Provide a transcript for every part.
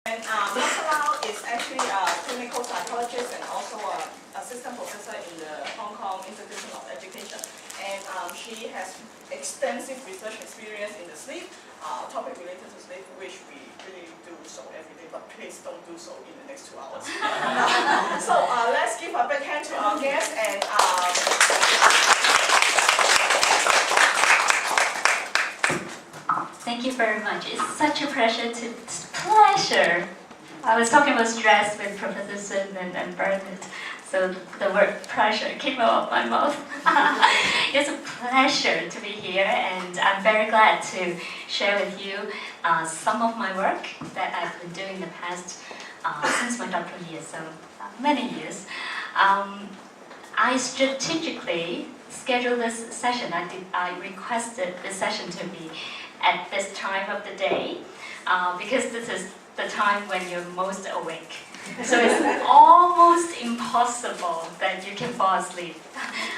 And Esther Lau is actually a clinical psychologist and also an assistant professor in the Hong Kong Institution of Education. And she has extensive research experience in the sleep, topic related to sleep, which we really do so every day, but please don't do so in the next 2 hours. So let's give a big hand to our guest. And thank you very much. It's such a pleasure. I was talking about stress with Professor Sun and Bernard, so the word pressure came out of my mouth. It's a pleasure to be here, and I'm very glad to share with you some of my work that I've been doing the past since my doctoral years, so many years. I strategically scheduled this session. I requested this session to be at this time of the day because this is the time when you're most awake. So it's almost impossible that you can fall asleep.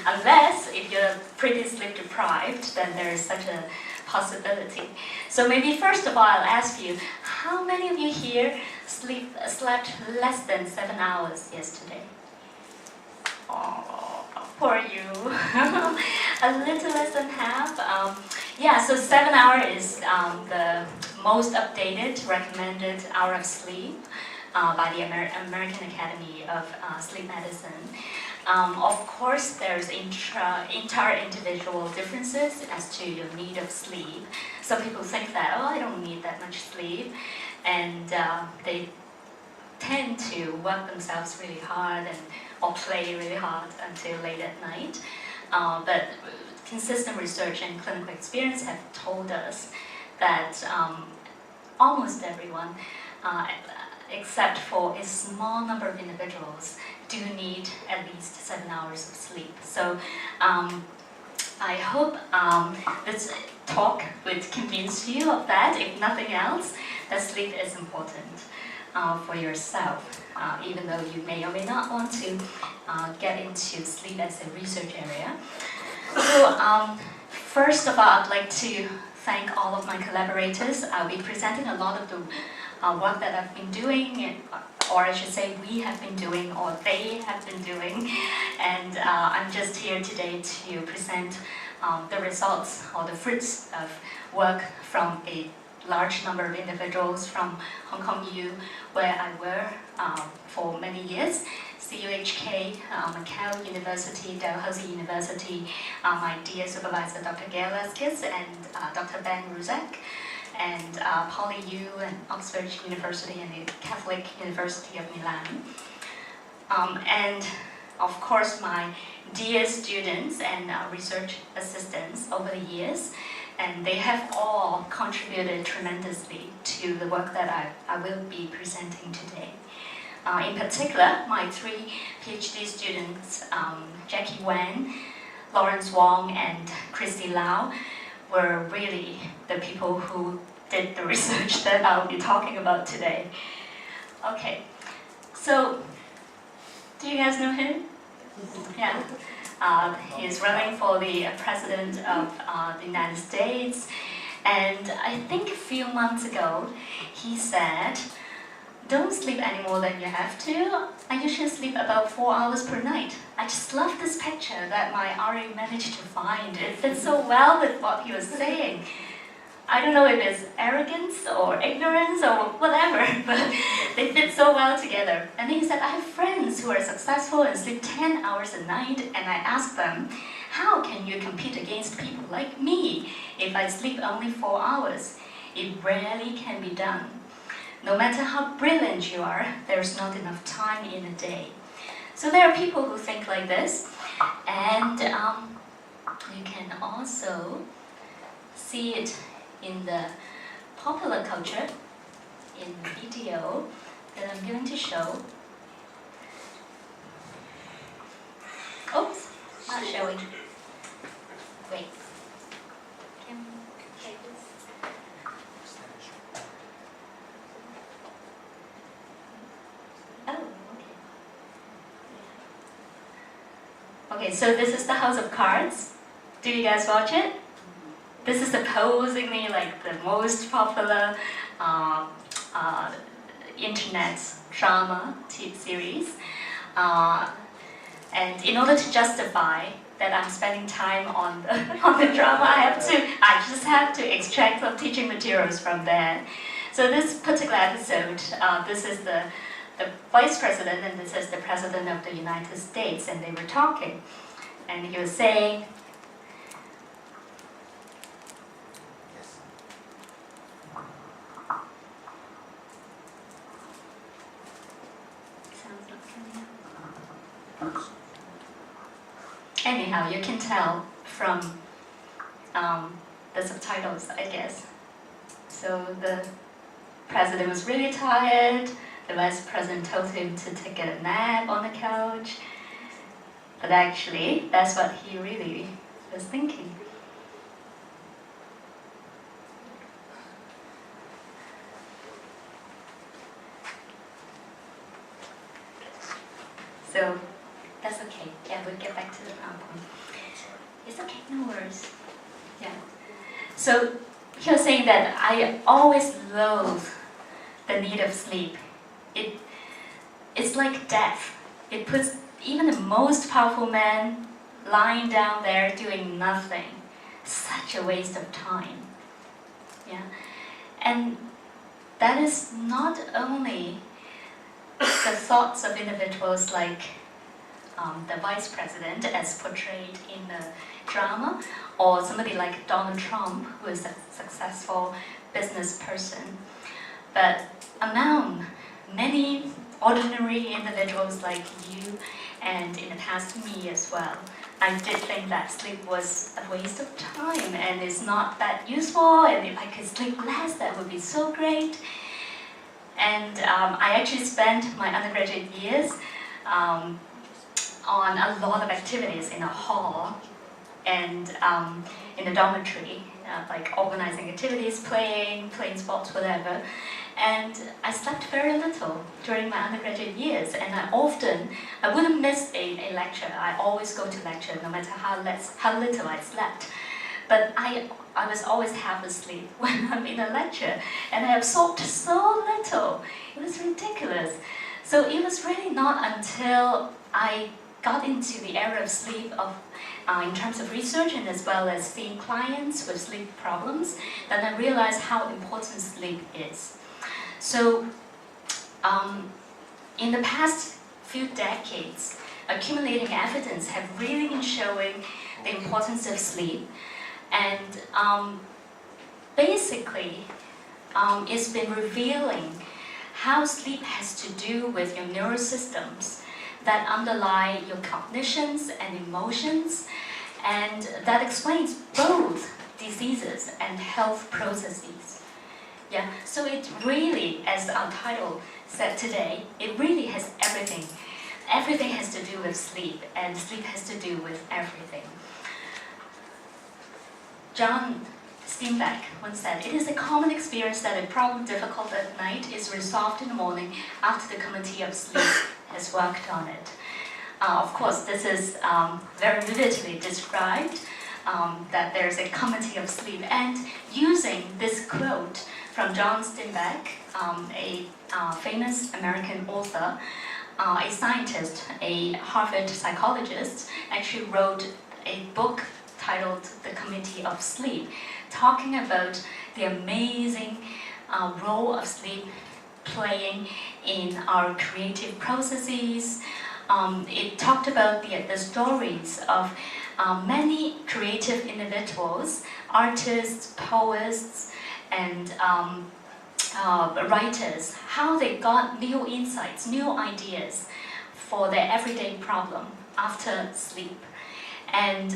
Unless if you're pretty sleep deprived, then there is such a possibility. So maybe first of all, I'll ask you, how many of you here slept less than 7 hours yesterday? Oh, poor you. A little less than half. Yeah, so 7 hours is the most updated recommended hour of sleep by the American Academy of Sleep Medicine. Of course, there's inter-individual differences as to your need of sleep. Some people think that, oh, I don't need that much sleep, and they tend to work themselves really hard or play really hard until late at night. But consistent research and clinical experience have told us that almost everyone, except for a small number of individuals, do need at least 7 hours of sleep. So I hope this talk would convince you of that, if nothing else, that sleep is important for yourself, even though you may or may not want to get into sleep as a research area. So first of all, I'd like to thank all of my collaborators. I'll be presenting a lot of the work that I've been doing, or I should say we have been doing, or they have been doing. And I'm just here today to present the results or the fruits of work from a large number of individuals from Hong Kong U, where I were for many years, CUHK, Macau University, Dalhousie University, my dear supervisor, Dr. Gail Leskis, and Dr. Ben Ruzek, and Poly U and Oxford University and the Catholic University of Milan. And of course, my dear students and research assistants over the years, and they have all contributed tremendously to the work that I will be presenting today. In particular, my 3 PhD students, Jackie Wen, Lawrence Wong, and Christy Lau, were really the people who did the research that I'll be talking about today. Okay, so do you guys know him? Yeah. He's running for the president of the United States, and I think a few months ago he said, don't sleep any more than you have to. I usually sleep about 4 hours per night. I just love this picture that my RA managed to find. It fits so well with what he was saying. I don't know if it's arrogance or ignorance or whatever, but they fit so well together. And then he said, I have friends who are successful and sleep 10 hours a night, and I ask them, how can you compete against people like me if I sleep only 4 hours? It rarely can be done. No matter how brilliant you are, there's not enough time in a day. So there are people who think like this, and you can also see it in the popular culture, in the video that I'm going to show. Oops, not showing. Wait. Can we take this? Oh, okay. Okay, so this is the House of Cards. Do you guys watch it? This is supposedly like the most popular internet drama series. And in order to justify that I'm spending time on the, on the drama, I just have to extract some teaching materials from there. So this particular episode, this is the Vice President and this is the President of the United States, and they were talking. And he was saying, anyhow, you can tell from the subtitles, I guess. So the president was really tired. The vice president told him to take a nap on the couch. But actually, that's what he really was thinking. So that's okay. Yeah, we'll get back to the PowerPoint. It's okay, no worries. Yeah. So he was saying that I always loathe the need of sleep. It's like death. It puts even the most powerful man lying down there doing nothing. Such a waste of time. Yeah. And that is not only the thoughts of individuals like the vice president as portrayed in the drama, or somebody like Donald Trump, who is a successful business person. But among many ordinary individuals like you, and in the past me as well, I did think that sleep was a waste of time and it's not that useful, and if I could sleep less, that would be so great. And I actually spent my undergraduate years on a lot of activities in a hall and in the dormitory, like organizing activities, playing sports, whatever. And I slept very little during my undergraduate years, and I wouldn't miss a lecture. I always go to lecture no matter how little I slept. But I was always half asleep when I'm in a lecture, and I absorbed so little. It was ridiculous. So it was really not until I got into the area of sleep in terms of research and as well as seeing clients with sleep problems that I realized how important sleep is. So in the past few decades, accumulating evidence have really been showing the importance of sleep. And basically, it's been revealing how sleep has to do with your neural systems that underlie your cognitions and emotions, and that explains both diseases and health processes. Yeah, so it really, as our title said today, it really has everything. Everything has to do with sleep, and sleep has to do with everything. John Steinbeck once said, "It is a common experience that a problem difficult at night is resolved in the morning after the committee of sleep has worked on it." Of course, this is very vividly described, that there's a committee of sleep. And using this quote from John Steinbeck, a famous American author, a scientist, a Harvard psychologist, actually wrote a book titled The Committee of Sleep, talking about the amazing role of sleep playing in our creative processes. It talked about the stories of many creative individuals, artists, poets, and writers, how they got new insights, new ideas for their everyday problem after sleep. And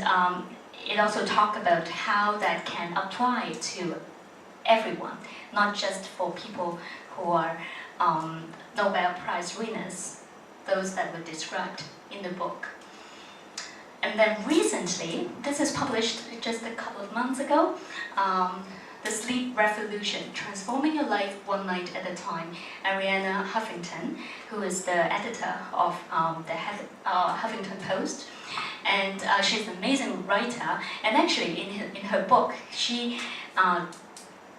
it also talked about how that can apply to everyone, not just for people who are Nobel Prize winners, those that were described in the book. And then recently, this is published just a couple of months ago, The Sleep Revolution, Transforming Your Life One Night at a Time. Arianna Huffington, who is the editor of the Huffington Post, and she's an amazing writer. And actually, in her book, she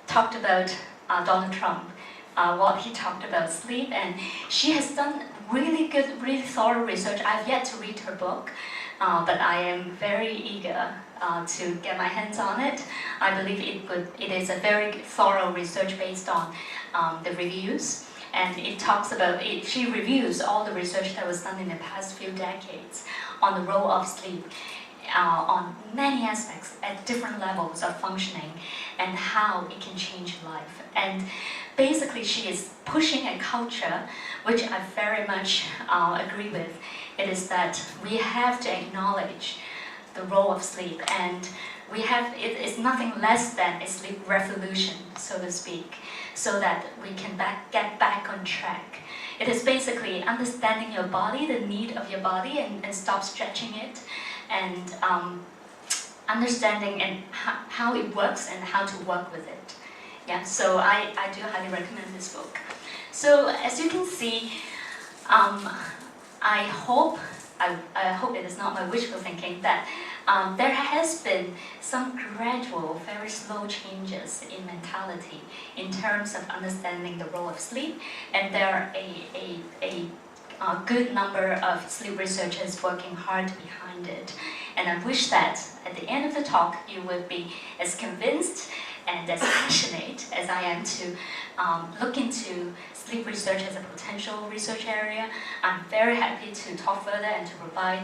talked about Donald Trump what he talked about sleep, and she has done really good, really thorough research. I've yet to read her book, but I am very eager to get my hands on it. I believe it is a very thorough research based on the reviews, and it talks about it. She reviews all the research that was done in the past few decades on the role of sleep. On many aspects at different levels of functioning and how it can change life. And basically she is pushing a culture which I very much agree with. It is that we have to acknowledge the role of sleep, and it is nothing less than a sleep revolution, so to speak, so that we can get back on track. It is basically understanding your body, the need of your body, and stop stretching it, and understanding and how it works and how to work with it. Yeah, so I do highly recommend this book. So as you can see, I hope it is not my wishful thinking that there has been some gradual, very slow changes in mentality in terms of understanding the role of sleep, and there are a good number of sleep researchers working hard behind it. And I wish that at the end of the talk you would be as convinced and as passionate as I am to look into sleep research as a potential research area. I'm very happy to talk further and to provide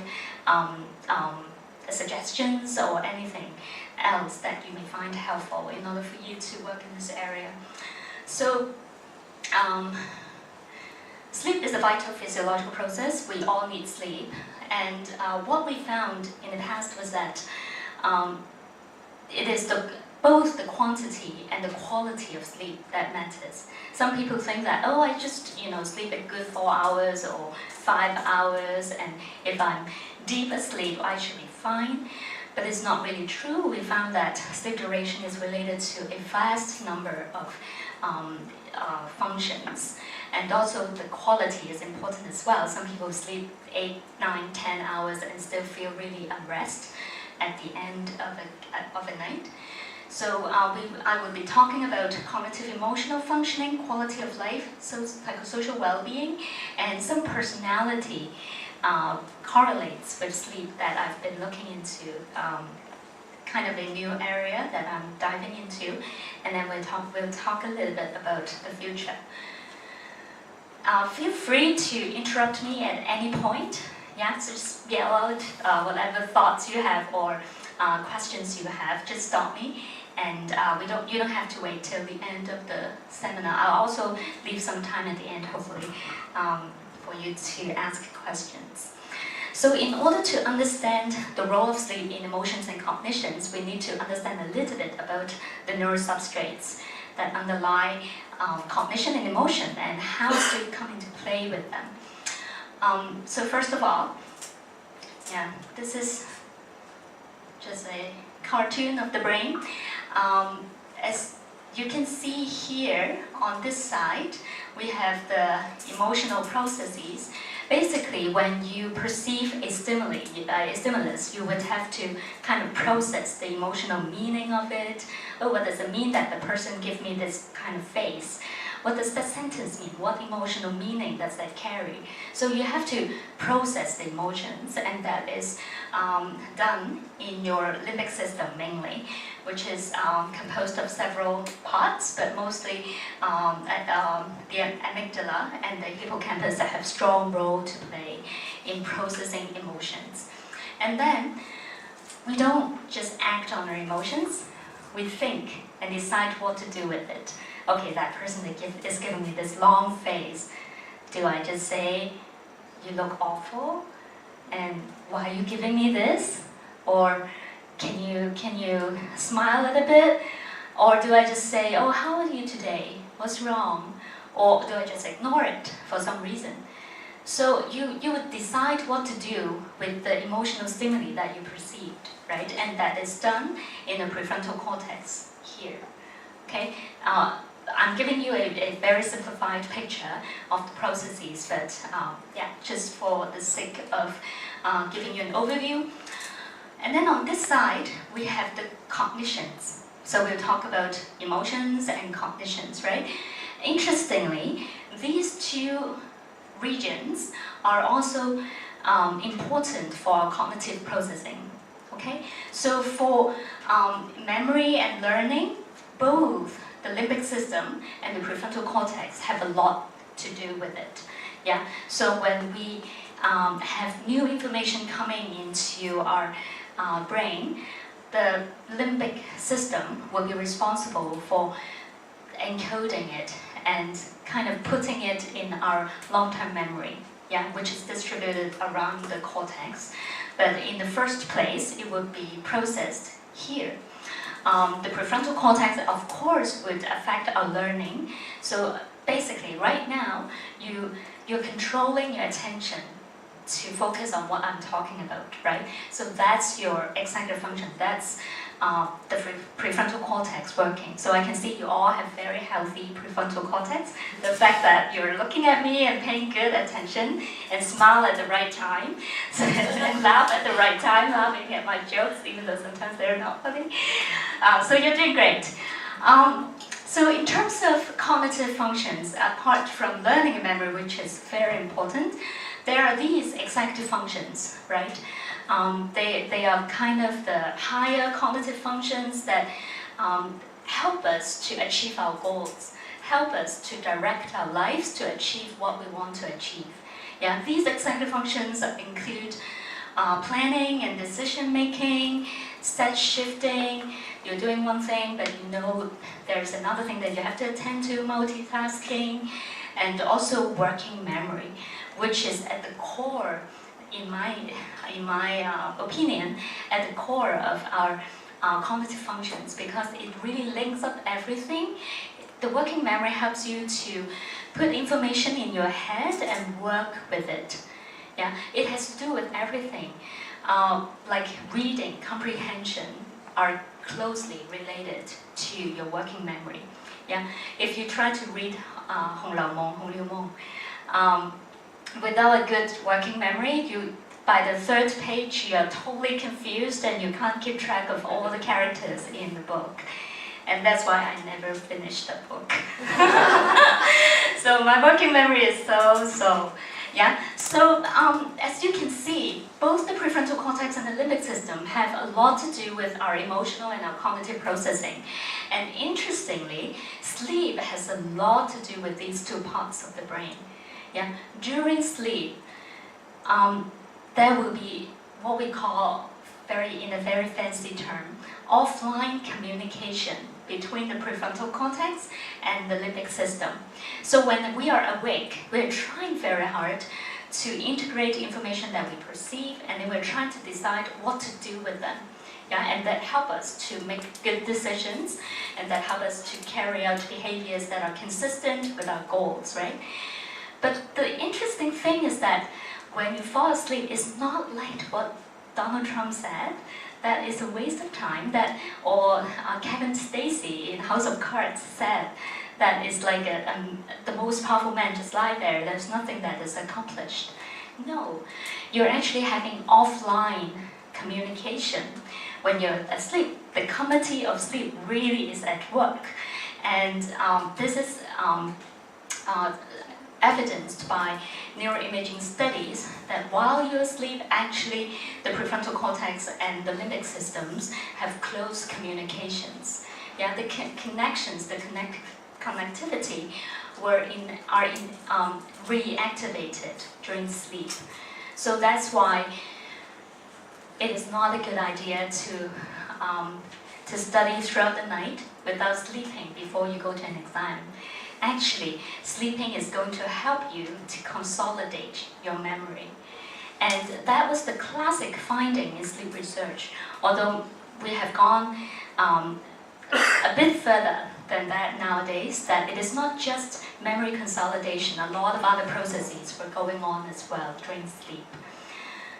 suggestions or anything else that you may find helpful in order for you to work in this area. So, sleep is a vital physiological process. We all need sleep. And what we found in the past was that it is both the quantity and the quality of sleep that matters. Some people think that, oh, I just sleep a good 4 hours or 5 hours, and if I'm deep asleep, I should be fine. But it's not really true. We found that sleep duration is related to a vast number of functions. And also the quality is important as well. Some people sleep 8, 9, 10 hours and still feel really unrest at the end of a night. So I will be talking about cognitive emotional functioning, quality of life, psychosocial well-being, and some personality correlates with sleep that I've been looking into, kind of a new area that I'm diving into, and then we'll talk a little bit about the future. Feel free to interrupt me at any point. Yeah, so just yell out whatever thoughts you have or questions you have. Just stop me, and you don't have to wait till the end of the seminar. I'll also leave some time at the end, hopefully, for you to ask questions. So in order to understand the role of sleep in emotions and cognitions, we need to understand a little bit about the neurosubstrates that underlie cognition and emotion and how sleep come into play with them. So first of all, yeah, this is just a cartoon of the brain. As you can see here on this side, we have the emotional processes. Basically, when you perceive a stimulus, you would have to kind of process the emotional meaning of it. Oh, what does it mean that the person gives me this kind of face? What does that sentence mean? What emotional meaning does that carry? So you have to process the emotions, and that is done in your limbic system mainly, which is composed of several parts, but mostly the amygdala and the hippocampus that have strong role to play in processing emotions. And then we don't just act on our emotions, we think and decide what to do with it. Okay, that person is giving me this long face. Do I just say, you look awful? And why are you giving me this? Or can you smile a little bit? Or do I just say, oh, how are you today? What's wrong? Or do I just ignore it for some reason? So you would decide what to do with the emotional stimuli that you perceived, right? And that is done in the prefrontal cortex here. Okay? I'm giving you a very simplified picture of the processes, but yeah, just for the sake of giving you an overview. And then on this side, we have the cognitions. So we'll talk about emotions and cognitions, right? Interestingly, these two regions are also important for our cognitive processing. Okay, so for memory and learning, both the limbic system and the prefrontal cortex have a lot to do with it. Yeah, so when we have new information coming into our brain, the limbic system will be responsible for encoding it and kind of putting it in our long-term memory, yeah, which is distributed around the cortex. But in the first place, it would be processed here. The prefrontal cortex, of course, would affect our learning. So basically, right now, you're controlling your attention to focus on what I'm talking about, right? So that's your executive function. That's the prefrontal cortex working. So I can see you all have very healthy prefrontal cortex. The fact that you're looking at me and paying good attention and smile at the right time, and laugh at the right time, laughing at my jokes, even though sometimes they're not funny. So you're doing great. So in terms of cognitive functions, apart from learning and memory, which is very important, there are these executive functions, right? They are kind of the higher cognitive functions that help us to achieve our goals, help us to direct our lives to achieve what we want to achieve. Yeah, these executive functions include planning and decision making, set shifting. You're doing one thing, but you know there's another thing that you have to attend to, multitasking, and also working memory, which is at the core, in my opinion, at the core of our cognitive functions, because it really links up everything. The working memory helps you to put information in your head and work with it. Yeah, it has to do with everything. Like reading, comprehension are closely related to your working memory. Yeah, if you try to read Hong Liu Meng, without a good working memory, by the third page you are totally confused and you can't keep track of all the characters in the book. And that's why I never finished the book. So my working memory is so. Yeah. So as you can see, both the prefrontal cortex and the limbic system have a lot to do with our emotional and our cognitive processing. And interestingly, sleep has a lot to do with these two parts of the brain. Yeah. During sleep, there will be what we call, in a very fancy term, offline communication between the prefrontal cortex and the limbic system. So when we are awake, we're trying very hard to integrate information that we perceive, and then we're trying to decide what to do with them. Yeah, and that help us to make good decisions, and that help us to carry out behaviors that are consistent with our goals, right? But the interesting thing is that when you fall asleep, it's not like what Donald Trump said, that is a waste of time, or Kevin Spacey in House of Cards said that is like the most powerful man just lie there, there's nothing that is accomplished. No, you're actually having offline communication. When you're asleep, the committee of sleep really is at work. And this is evidenced by neuroimaging studies that while you're asleep, actually the prefrontal cortex and the limbic systems have close communications. Yeah, the connections, the connectivity are reactivated during sleep. So that's why it is not a good idea to study throughout the night without sleeping before you go to an exam. Actually, sleeping is going to help you to consolidate your memory. And that was the classic finding in sleep research, although we have gone a bit further than that nowadays, that it is not just memory consolidation, a lot of other processes were going on as well during sleep.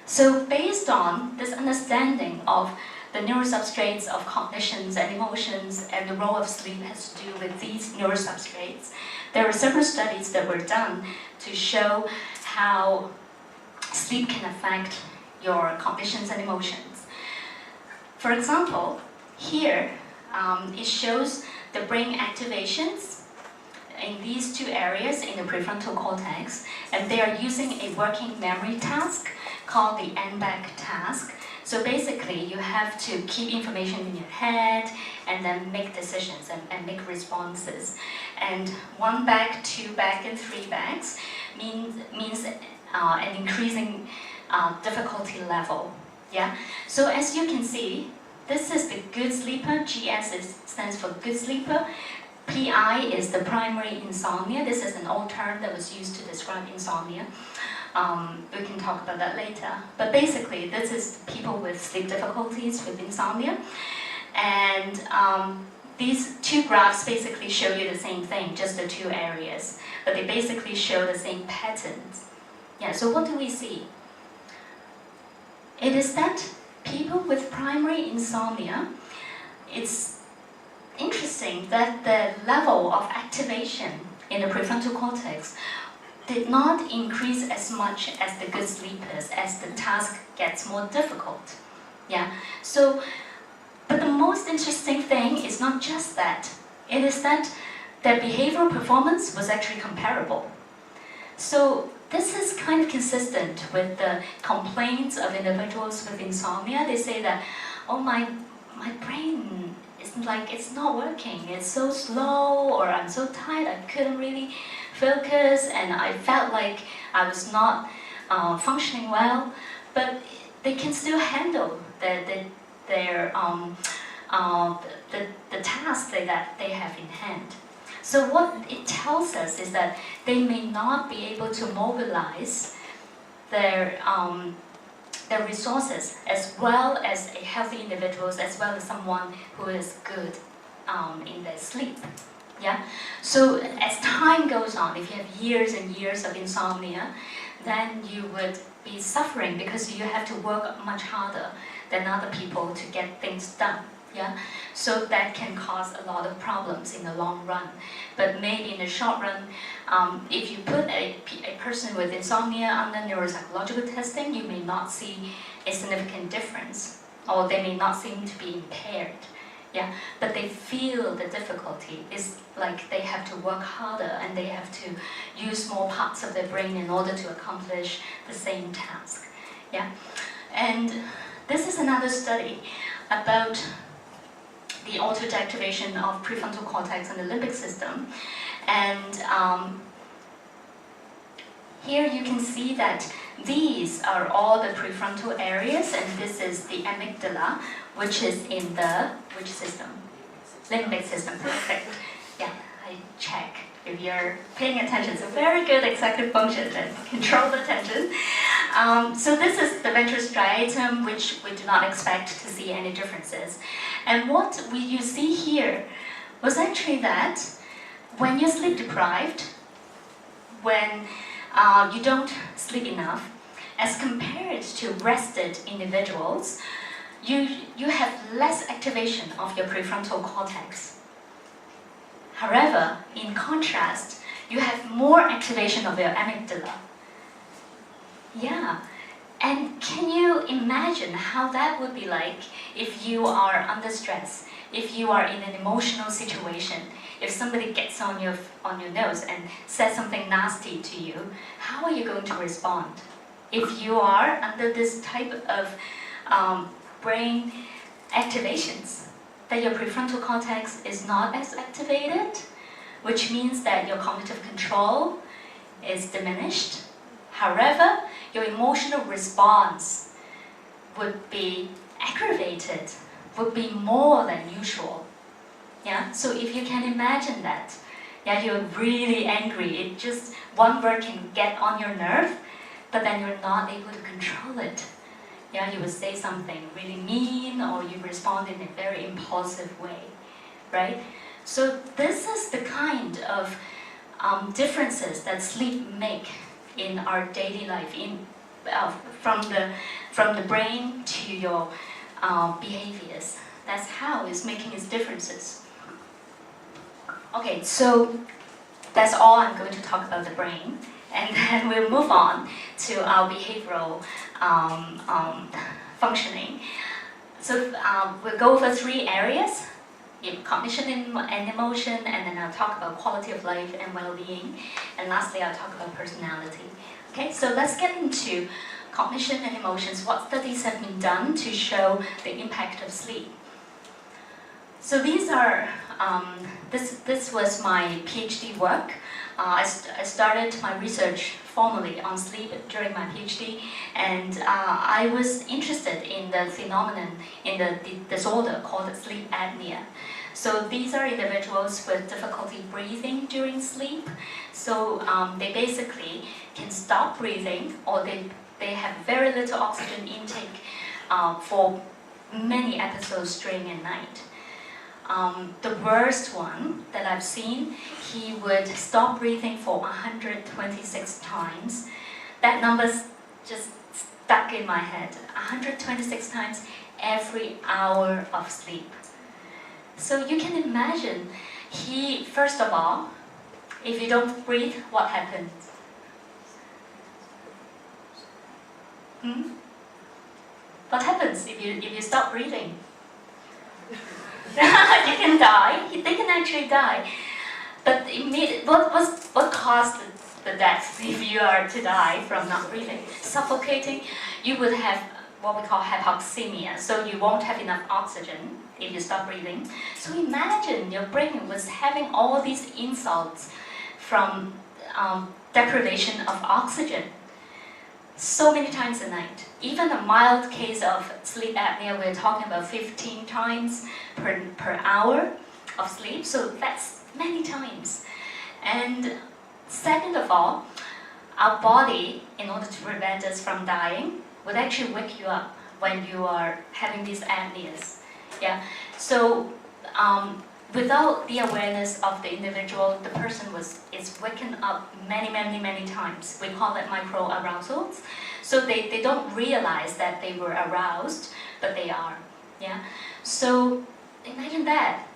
So based on this understanding of the neurosubstrates of cognitions and emotions and the role of sleep has to do with these neurosubstrates, there were several studies that were done to show how sleep can affect your cognitions and emotions. For example, here it shows the brain activations in these two areas in the prefrontal cortex, and they are using a working memory task called the NBAC task. So basically, you have to keep information in your head and then make decisions and make responses. And 1 back, 2 back, and 3 backs means an increasing difficulty level. Yeah. So as you can see, this is the good sleeper. GS stands for good sleeper. PI is the primary insomnia. This is an old term that was used to describe insomnia. We can talk about that later. But basically, this is people with sleep difficulties, with insomnia. And these two graphs basically show you the same thing, just the two areas. But they basically show the same patterns. Yeah, so what do we see? It is that people with primary insomnia, it's interesting that the level of activation in the prefrontal cortex did not increase as much as the good sleepers as the task gets more difficult. Yeah. So, but the most interesting thing is not just that. It is that their behavioral performance was actually comparable. So this is kind of consistent with the complaints of individuals with insomnia. They say that, oh, my brain is like, it's not working. It's so slow, or I'm so tired, I couldn't really focus, and I felt like I was not functioning well. But they can still handle the task that they have in hand. So what it tells us is that they may not be able to mobilize their resources as well as a healthy individuals, as well as someone who is good in their sleep. Yeah. So as time goes on, if you have years and years of insomnia, then you would be suffering because you have to work much harder than other people to get things done. Yeah, so that can cause a lot of problems in the long run. But maybe in the short run, if you put a person with insomnia under neuropsychological testing, you may not see a significant difference, or they may not seem to be impaired. Yeah, but they feel the difficulty. It's like they have to work harder and they have to use more parts of their brain in order to accomplish the same task. Yeah, and this is another study about the altered activation of prefrontal cortex and the limbic system. And here you can see that these are all the prefrontal areas, and this is the amygdala, which is in the, which system? Limbic system, perfect. Yeah, I check if you're paying attention. It's a very good executive function that control the attention. So this is the ventral striatum, which we do not expect to see any differences. And what you see here was actually that when you're sleep deprived, when you don't sleep enough, as compared to rested individuals, you have less activation of your prefrontal cortex. However, in contrast, you have more activation of your amygdala. Yeah, and can you imagine how that would be like if you are under stress, if you are in an emotional situation, if somebody gets on your nose and says something nasty to you, how are you going to respond? If you are under this type of brain activations, that your prefrontal cortex is not as activated, which means that your cognitive control is diminished. However, your emotional response would be aggravated, would be more than usual. Yeah. So if you can imagine that, yeah, you're really angry. It just one word can get on your nerve, but then you're not able to control it. Yeah, you would say something really mean, or you respond in a very impulsive way, right? So this is the kind of differences that sleep make in our daily life, from the brain to your behaviors. That's how it's making its differences. Okay, so that's all I'm going to talk about the brain, and then we'll move on to our behavioral functioning. So we'll go over 3 areas. cognition and emotion, and then I'll talk about quality of life and well-being, and lastly I'll talk about personality. Okay, so let's get into cognition and emotions. What studies have been done to show the impact of sleep? So these are, this was my PhD work. I started my research formally on sleep during my PhD, and I was interested in the phenomenon, in the disorder called sleep apnea. So these are individuals with difficulty breathing during sleep. So they basically can stop breathing, or they have very little oxygen intake for many episodes during a night. The worst one that I've seen, he would stop breathing for 126 times. That number's just stuck in my head. 126 times every hour of sleep. So you can imagine, first of all, if you don't breathe, what happens? What happens if you stop breathing? You can die. They can actually die. But what caused the death if you are to die from not breathing? Suffocating. You would have what we call hypoxemia. So you won't have enough oxygen if you stop breathing. So imagine your brain was having all these insults from deprivation of oxygen so many times a night. Even a mild case of sleep apnea, we're talking about 15 times per hour of sleep, so that's many times. And second of all, our body, in order to prevent us from dying, would actually wake you up when you are having these apneas. Yeah. So without the awareness of the individual, the person is waken up many times. We call it micro-arousals. So they don't realize that they were aroused, but they are. Yeah. So imagine that.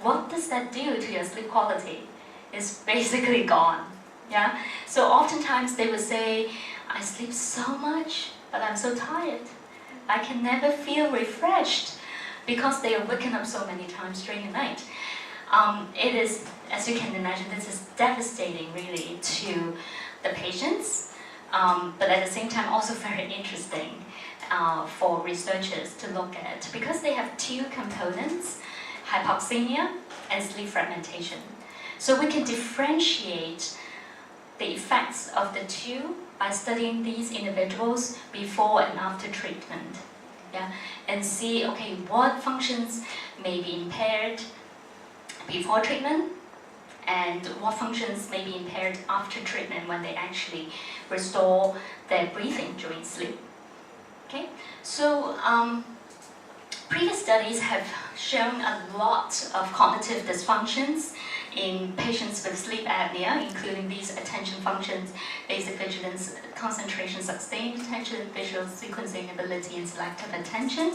What does that do to your sleep quality? It's basically gone. Yeah. So oftentimes they would say, I sleep so much, but I'm so tired. I can never feel refreshed because they are waken up so many times during the night. It is, as you can imagine, this is devastating really to the patients, but at the same time also very interesting for researchers to look at, because they have two components, hypoxemia and sleep fragmentation. So we can differentiate the effects of the two by studying these individuals before and after treatment. Yeah? And see, okay, what functions may be impaired before treatment, and what functions may be impaired after treatment when they actually restore their breathing during sleep. Okay, so previous studies have shown a lot of cognitive dysfunctions in patients with sleep apnea, including these attention functions, basic vigilance, concentration, sustained attention, visual sequencing ability, and selective attention,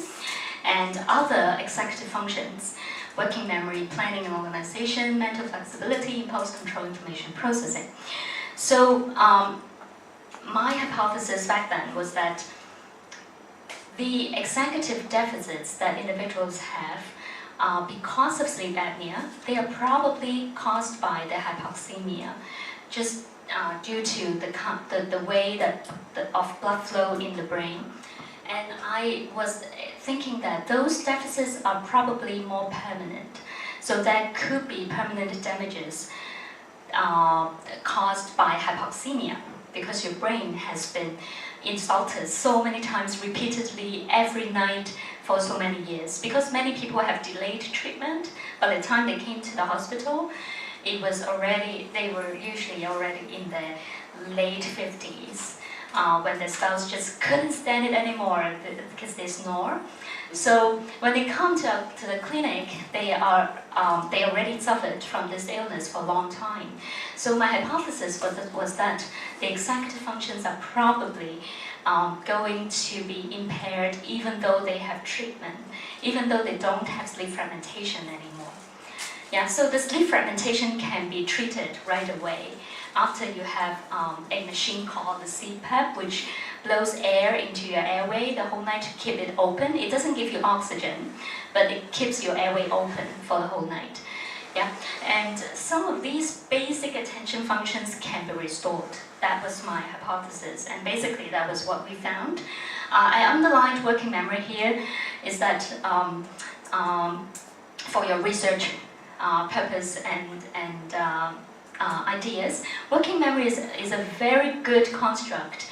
and other executive functions, working memory, planning and organization, mental flexibility, impulse control, information processing. So my hypothesis back then was that the executive deficits that individuals have because of sleep apnea, they are probably caused by the hypoxemia, just due to the way of blood flow in the brain. And I was thinking that those deficits are probably more permanent. So that could be permanent damages caused by hypoxemia, because your brain has been insulted so many times repeatedly every night for so many years. Because many people have delayed treatment, by the time they came to the hospital, they were usually already in their late 50s. When their spouse just couldn't stand it anymore because they snore. So when they come to the clinic, they already suffered from this illness for a long time. So my hypothesis was that the executive functions are probably going to be impaired even though they have treatment, even though they don't have sleep fragmentation anymore. Yeah, so the sleep fragmentation can be treated right away. after you have a machine called the CPAP, which blows air into your airway the whole night to keep it open. It doesn't give you oxygen, but it keeps your airway open for the whole night. Yeah, and some of these basic attention functions can be restored. That was my hypothesis, and basically that was what we found. I underlined working memory here, is that for your research purpose and ideas, working memory is a very good construct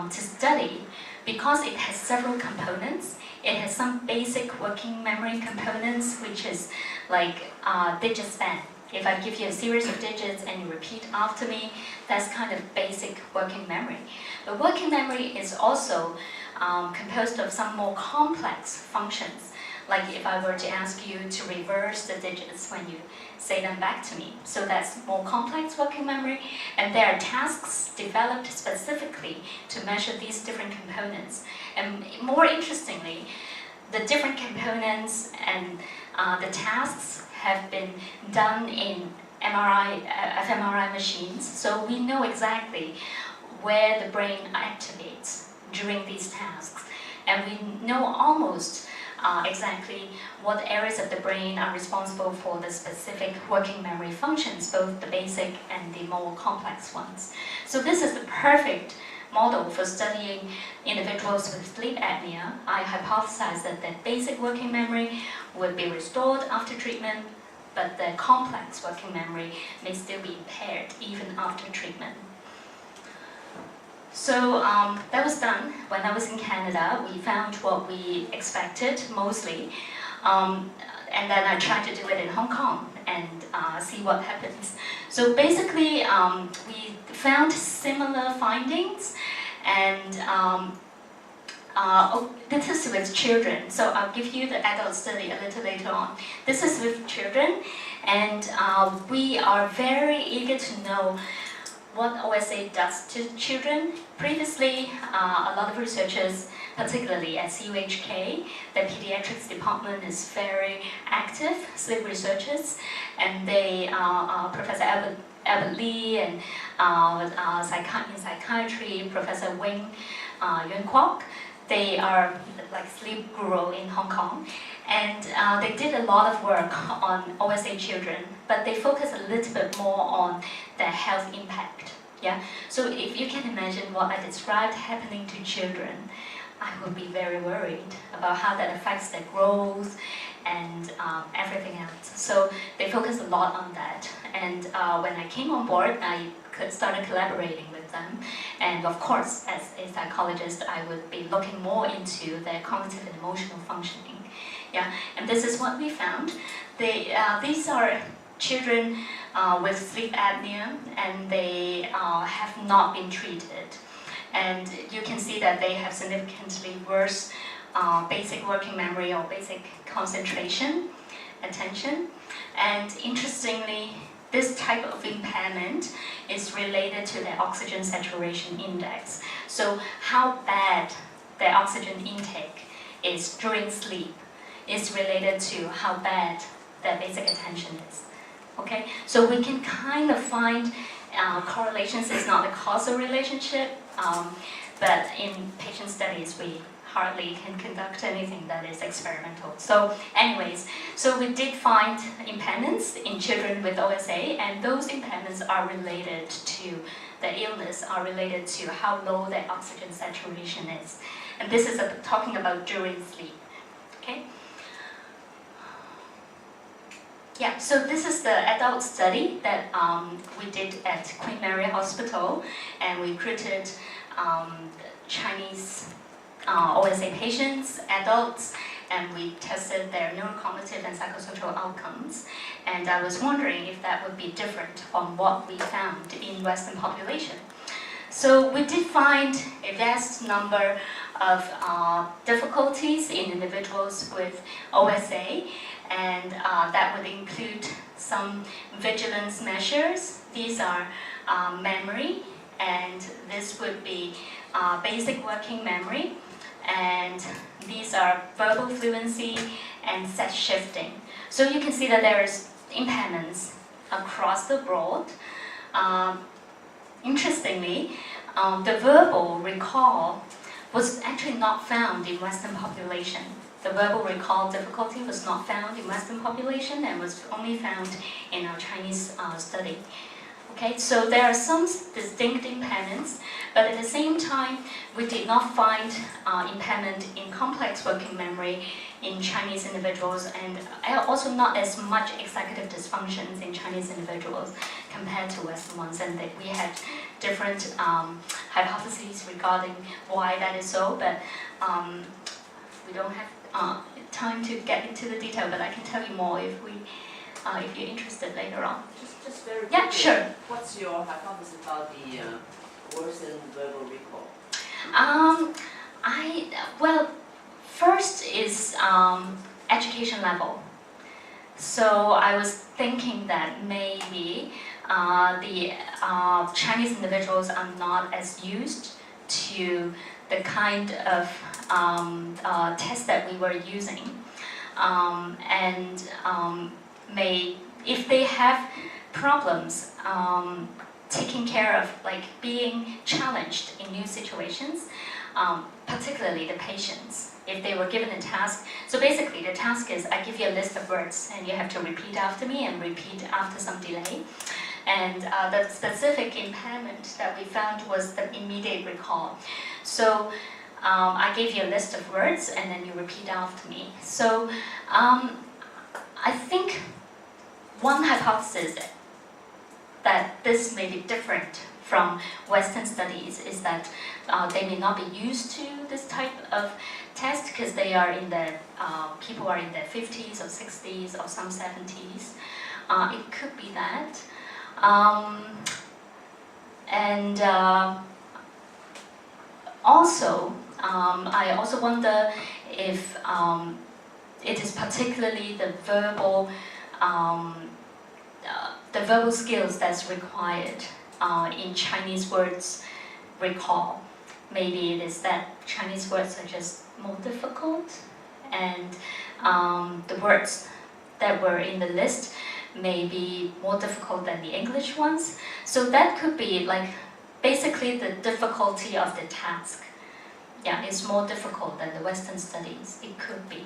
to study because it has several components. It has some basic working memory components, which is like digit span. If I give you a series of digits and you repeat after me, that's kind of basic working memory. But working memory is also composed of some more complex functions. Like if I were to ask you to reverse the digits when you say them back to me. So that's more complex working memory, and there are tasks developed specifically to measure these different components. And more interestingly, the different components and the tasks have been done in fMRI machines, so we know exactly where the brain activates during these tasks, and we know almost exactly what areas of the brain are responsible for the specific working memory functions, both the basic and the more complex ones. So this is the perfect model for studying individuals with sleep apnea. I hypothesized that the basic working memory would be restored after treatment, but the complex working memory may still be impaired even after treatment. So that was done when I was in Canada. We found what we expected mostly, and then I tried to do it in Hong Kong and see what happens. So basically, we found similar findings, and this is with children. So I'll give you the adult study a little later on. This is with children, and we are very eager to know what OSA does to children. Previously, a lot of researchers, particularly at CUHK, the pediatrics department is very active, sleep researchers, and they, Professor Albert Lee and in psychiatry, Professor Wing Yuen Kwok, they are like sleep guru in Hong Kong, and they did a lot of work on OSA children, but they focus a little bit more on the health impact. Yeah. So if you can imagine what I described happening to children, I would be very worried about how that affects their growth and everything else. So they focus a lot on that. And when I came on board, I started collaborating with them. And of course, as a psychologist, I would be looking more into their cognitive and emotional functioning. Yeah. And this is what we found. These are children with sleep apnea, and they have not been treated. And you can see that they have significantly worse basic working memory or basic concentration, attention. And interestingly, this type of impairment is related to their oxygen saturation index. So how bad their oxygen intake is during sleep is related to how bad their basic attention is. Okay, so we can kind of find correlations. It's not a causal relationship, but in patient studies we hardly can conduct anything that is experimental. So anyways, so we did find impairments in children with OSA, and those impairments are related to the illness, are related to how low their oxygen saturation is. And this is talking about during sleep. Okay. Yeah, so this is the adult study that we did at Queen Mary Hospital, and we recruited Chinese OSA patients, adults, and we tested their neurocognitive and psychosocial outcomes. And I was wondering if that would be different from what we found in Western population. So we did find a vast number of difficulties in individuals with OSA, and that would include some vigilance measures. These are memory, and this would be basic working memory, and these are verbal fluency and set shifting. So you can see that there's impairments across the board. interestingly, the verbal recall was actually not found in Western population. The verbal recall difficulty was not found in Western population and was only found in our Chinese study. Okay, so there are some distinct impairments, but at the same time, we did not find impairment in complex working memory in Chinese individuals, and also not as much executive dysfunctions in Chinese individuals compared to Western ones, and that we had different hypotheses regarding why that is so, but we don't have time to get into the detail, but I can tell you more if you're interested later on. Just very quickly. Yeah, sure. What's your hypothesis about the worsened verbal recall? Well, first is education level. So I was thinking that maybe the Chinese individuals are not as used to the kind of test that we were using, and if they have problems taking care of like being challenged in new situations, particularly the patients, if they were given a task. So basically the task is I give you a list of words and you have to repeat after me and repeat after some delay. And the specific impairment that we found was the immediate recall. So I gave you a list of words and then you repeat after me. So I think one hypothesis that this may be different from Western studies is that they may not be used to this type of test because they are in the people are in their 50s or 60s or some 70s. It could be that, and also I also wonder if it is particularly the verbal skills that's required in Chinese words recall. Maybe it is that Chinese words are just more difficult, and the words that were in the list may be more difficult than the English ones. So that could be like basically the difficulty of the task. Yeah, it's more difficult than the Western studies. It could be,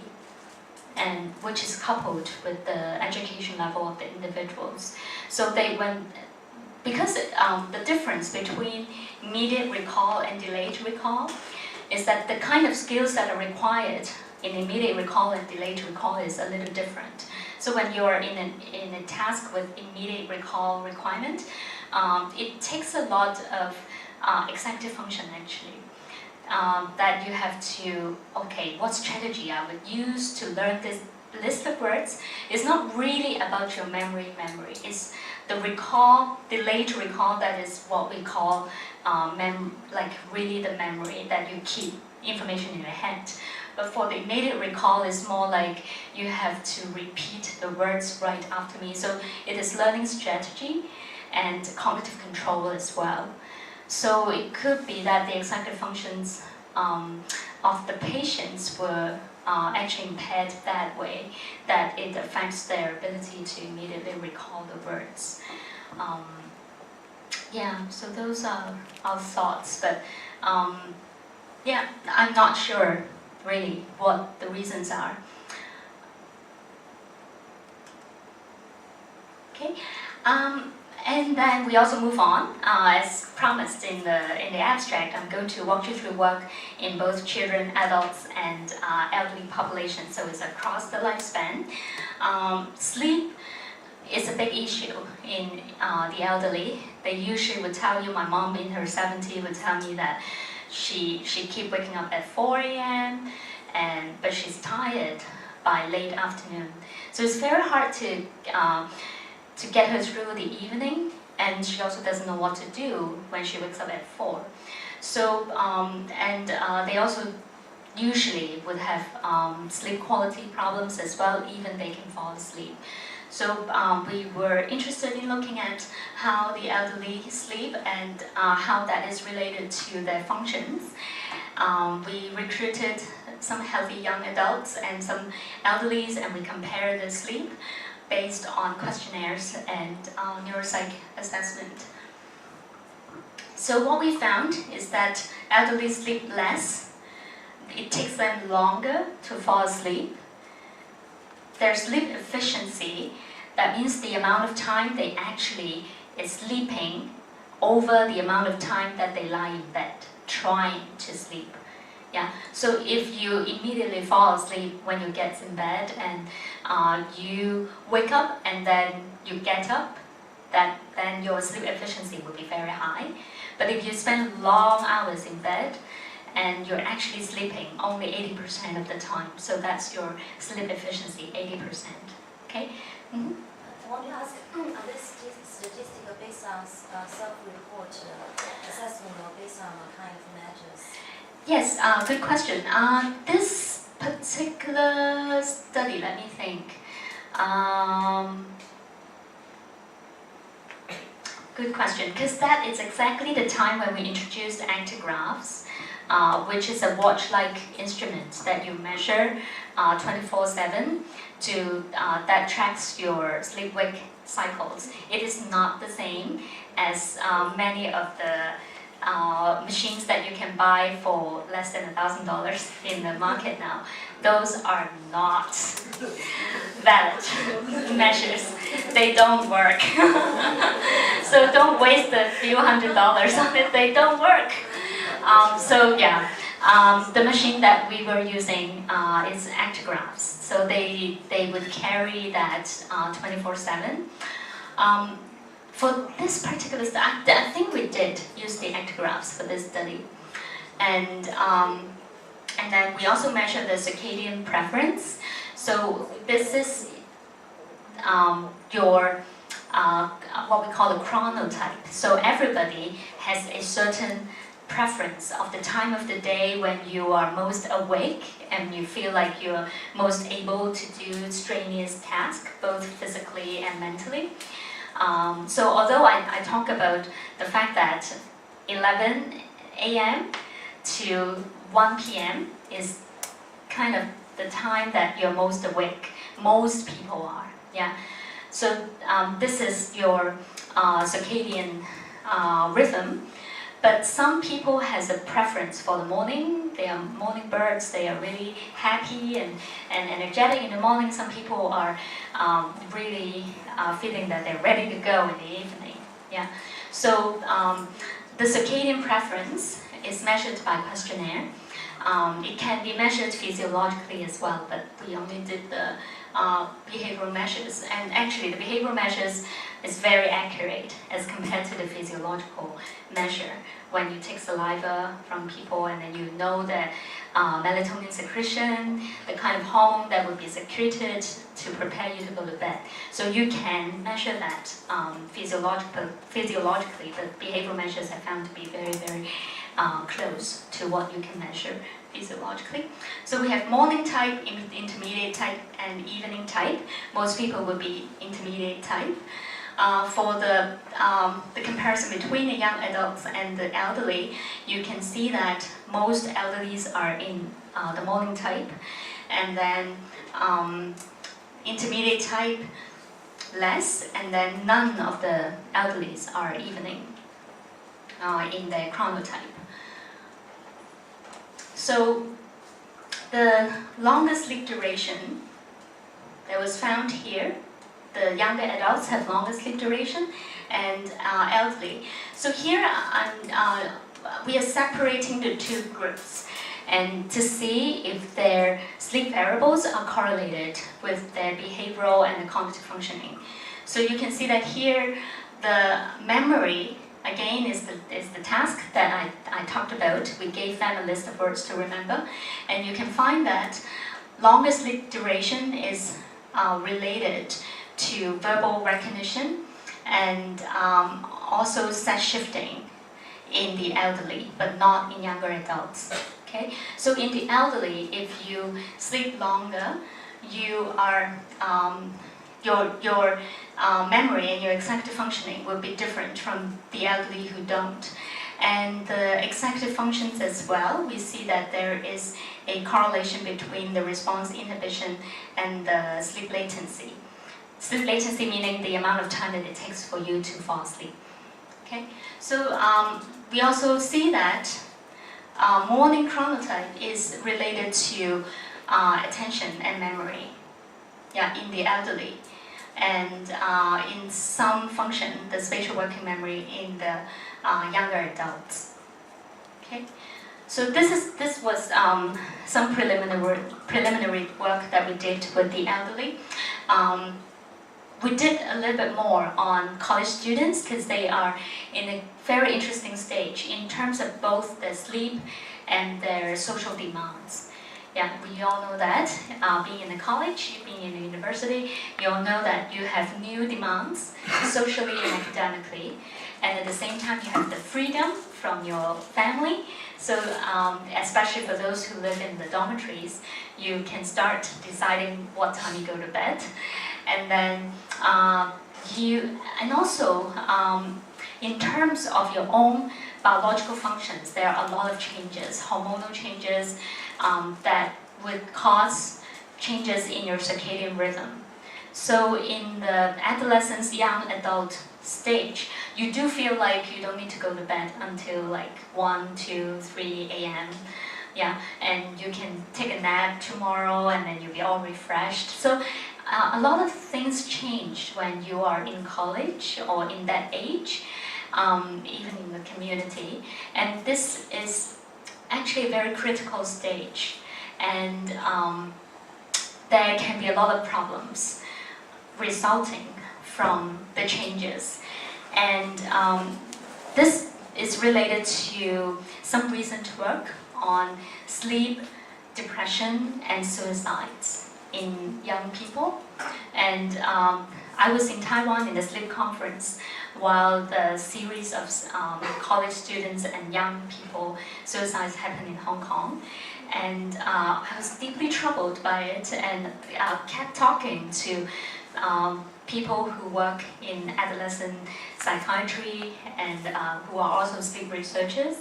and which is coupled with the education level of the individuals. So because the difference between immediate recall and delayed recall is that the kind of skills that are required in immediate recall and delayed recall is a little different. So when you're in a task with immediate recall requirement, it takes a lot of executive function actually. That you have to, okay, what strategy I would use to learn this list of words is not really about your memory. It's the recall, delayed recall, that is what we call like really the memory that you keep information in your head. But for the immediate recall, it's more like you have to repeat the words right after me. So it is learning strategy and cognitive control as well. So it could be that the executive functions of the patients were actually impaired that way, that it affects their ability to immediately recall the words. Yeah, so those are our thoughts, but yeah, I'm not sure really what the reasons are. Okay. And then we also move on. As promised in the abstract, I'm going to walk you through work in both children, adults, and elderly populations. So it's across the lifespan. Sleep is a big issue in the elderly. They usually would tell you, my mom in her 70s would tell me that she keep waking up at 4 a.m. but she's tired by late afternoon. So it's very hard to get her through the evening, and she also doesn't know what to do when she wakes up at 4. So, they also usually would have sleep quality problems as well, even they can fall asleep. So we were interested in looking at how the elderly sleep and how that is related to their functions. We recruited some healthy young adults and some elderlies, and we compared the sleep based on questionnaires and neuropsych assessment. So what we found is that elderly sleep less. It takes them longer to fall asleep. Their sleep efficiency, that means the amount of time they actually is sleeping over the amount of time that they lie in bed, trying to sleep. Yeah. So if you immediately fall asleep when you get in bed and you wake up and then you get up, then your sleep efficiency will be very high. But if you spend long hours in bed and you're actually sleeping only 80% of the time, so that's your sleep efficiency, 80%. Okay? Mm-hmm. I want to ask, are these statistical based on self-report assessment or based on what kind of measures? Yes, good question. This particular study, let me think. Good question, because that is exactly the time when we introduced actigraphs, which is a watch-like instrument that you measure 24/7 that tracks your sleep-wake cycles. It is not the same as many of the machines that you can buy for less than $1,000 in the market now. Those are not valid measures. They don't work. So don't waste a few $100s on it. They don't work. The machine that we were using is actigraphs. So they would carry that 24/7. For this particular study, I think we did use the actigraphs for this study, and then we also measured the circadian preference. So this is your what we call a chronotype. So everybody has a certain preference of the time of the day when you are most awake and you feel like you're most able to do strenuous tasks, both physically and mentally. So although I talk about the fact that 11 a.m. to 1 p.m. is kind of the time that you're most awake, most people are, yeah. So this is your circadian rhythm, but some people has a preference for the morning. They are morning birds, they are really happy and energetic in the morning. Some people are really feeling that they're ready to go in the evening. Yeah. So the circadian preference is measured by questionnaire. It can be measured physiologically as well, but we only did the behavioral measures. And actually the behavioral measures is very accurate as compared to the physiological measure. When you take saliva from people and then you know the melatonin secretion, the kind of hormone that would be secreted to prepare you to go to bed. So you can measure that physiologically, but behavioral measures are found to be very, very close to what you can measure physiologically. So we have morning type, intermediate type, and evening type. Most people will be intermediate type. For the comparison between the young adults and the elderly, you can see that most elderlies are in the morning type, and then intermediate type less, and then none of the elderlies are evening in their chronotype. So the longest sleep duration that was found here, the younger adults have longer sleep duration, and elderly. So here we are separating the two groups and to see if their sleep variables are correlated with their behavioral and the cognitive functioning. So you can see that here the memory again is the task that I talked about. We gave them a list of words to remember, and you can find that longer sleep duration is related to verbal recognition and also set shifting in the elderly, but not in younger adults. Okay, so in the elderly, if you sleep longer, you are your memory and your executive functioning will be different from the elderly who don't. And the executive functions as well, we see that there is a correlation between the response inhibition and the sleep latency. Sleep latency meaning the amount of time that it takes for you to fall asleep. Okay? Okay, so we also see that morning chronotype is related to attention and memory, yeah, in the elderly, and in some function, the spatial working memory in the younger adults. Okay, so this was some preliminary work that we did with the elderly. We did a little bit more on college students because they are in a very interesting stage in terms of both their sleep and their social demands. Yeah, we all know that being in a college, being in a university, you all know that you have new demands socially and academically, and at the same time you have the freedom from your family. So especially for those who live in the dormitories, you can start deciding what time you go to bed. And then also in terms of your own biological functions, there are a lot of changes, hormonal changes that would cause changes in your circadian rhythm. So in the adolescence, young adult stage, you do feel like you don't need to go to bed until like 1, 2, 3 a.m. Yeah, and you can take a nap tomorrow and then you'll be all refreshed. So a lot of things change when you are in college or in that age, even in the community. And this is actually a very critical stage. And there can be a lot of problems resulting from the changes. And this is related to some recent work on sleep, depression, and suicides in young people. And I was in Taiwan in the sleep conference while the series of college students and young people suicides happened in Hong Kong. And I was deeply troubled by it and kept talking to people who work in adolescent psychiatry and who are also sleep researchers.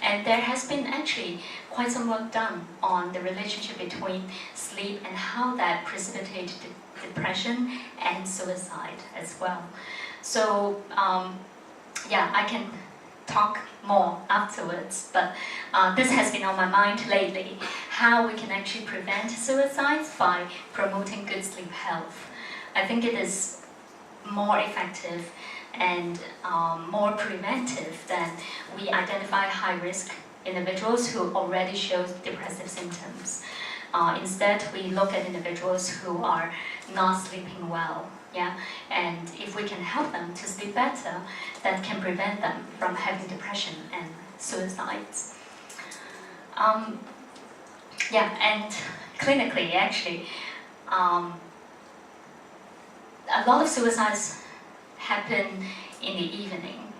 And there has been actually quite some work done on the relationship between sleep and how that precipitates depression and suicide as well. So yeah, I can talk more afterwards, but this has been on my mind lately, how we can actually prevent suicides by promoting good sleep health. I think it is more effective and more preventive than we identify high-risk individuals who already show depressive symptoms. Instead, we look at individuals who are not sleeping well, yeah? And if we can help them to sleep better, that can prevent them from having depression and suicides. Yeah, and clinically, actually, a lot of suicides happen in the evening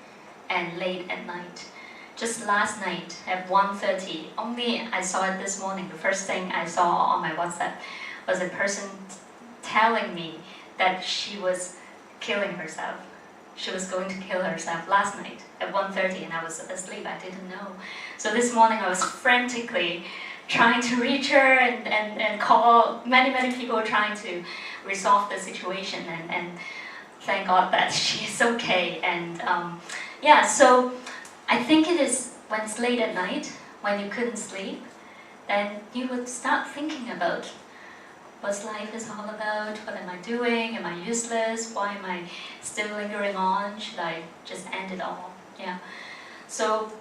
and late at night. Just last night at 1:30, only I saw it this morning, the first thing I saw on my WhatsApp was a person telling me that she was killing herself. She was going to kill herself last night at 1:30 and I was asleep, I didn't know. So this morning I was frantically trying to reach her and call many people trying to resolve the situation, and thank God that she's okay. And yeah, so I think it is when it's late at night, when you couldn't sleep, then you would start thinking about what life is all about, what am I doing, am I useless, why am I still lingering on, should I just end it all? Yeah. So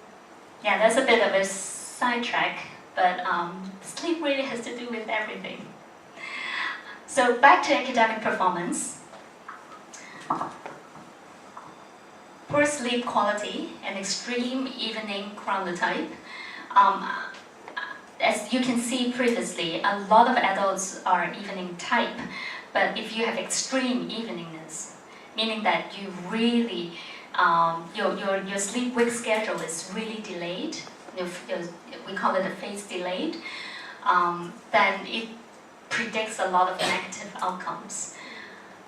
yeah, that's a bit of a sidetrack, but sleep really has to do with everything. So back to academic performance. Poor sleep quality and extreme evening chronotype. As you can see previously, a lot of adults are evening type, but if you have extreme eveningness, meaning that you really, your sleep-wake schedule is really delayed, we call it a phase delayed, then it predicts a lot of negative outcomes.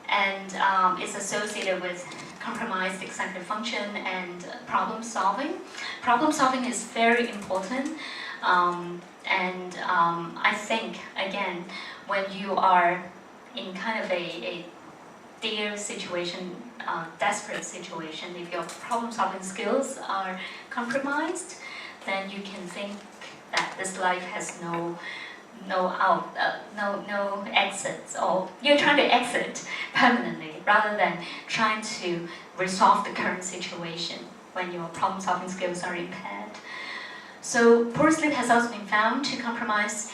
And it's associated with compromised executive function and problem solving. Problem solving is very important. I think, again, when you are in kind of a dire situation desperate situation, if your problem-solving skills are compromised, then you can think that this life has no exits, or you're trying to exit permanently rather than trying to resolve the current situation when your problem-solving skills are impaired. So poor sleep has also been found to compromise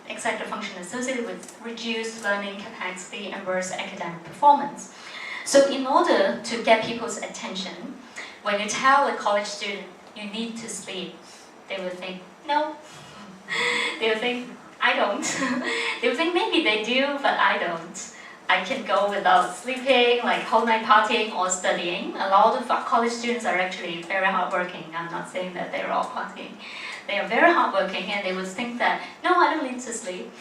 executive function associated with reduced learning capacity and worse academic performance. So in order to get people's attention, when you tell a college student you need to sleep, they will think, no. They will think, I don't. They will think maybe they do, but I don't. I can go without sleeping, like whole night partying or studying. A lot of college students are actually very hardworking. I'm not saying that they're all partying. They are very hardworking, and they would think that, no, I don't need to sleep.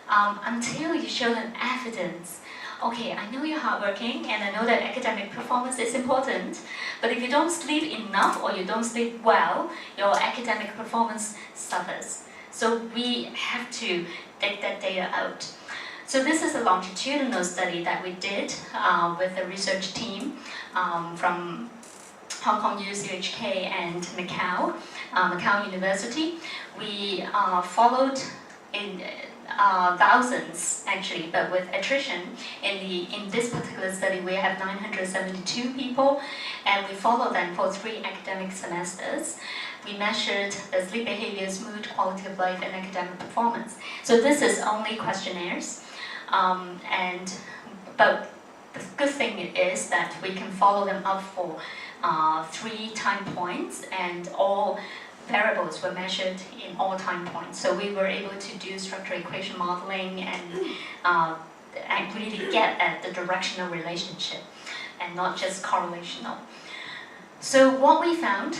Until you show them evidence. Okay, I know you're hardworking, and I know that academic performance is important, but if you don't sleep enough or you don't sleep well, your academic performance suffers. So we have to take that data out. So this is a longitudinal study that we did with a research team from Hong Kong UCHK and Macau University. We followed in thousands actually, but with attrition. In this particular study, we have 972 people, and we followed them for 3 academic semesters. We measured the sleep behaviors, mood, quality of life, and academic performance. So this is only questionnaires, but the good thing is that we can follow them up for 3 time points, and all variables were measured in all time points. So we were able to do structural equation modeling and really get at the directional relationship and not just correlational. So what we found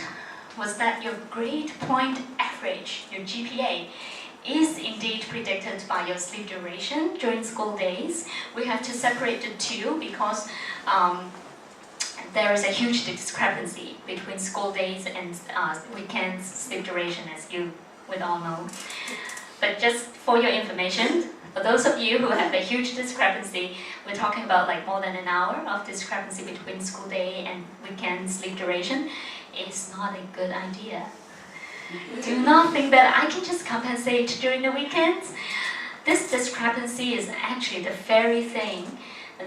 was that your grade point average, your GPA, is indeed predicted by your sleep duration during school days. We have to separate the two because there is a huge discrepancy between school days and weekend sleep duration, as you would all know. But just for your information, for those of you who have a huge discrepancy, we're talking about like more than an hour of discrepancy between school day and weekend sleep duration. It's not a good idea. Do not think that I can just compensate during the weekends. This discrepancy is actually the very thing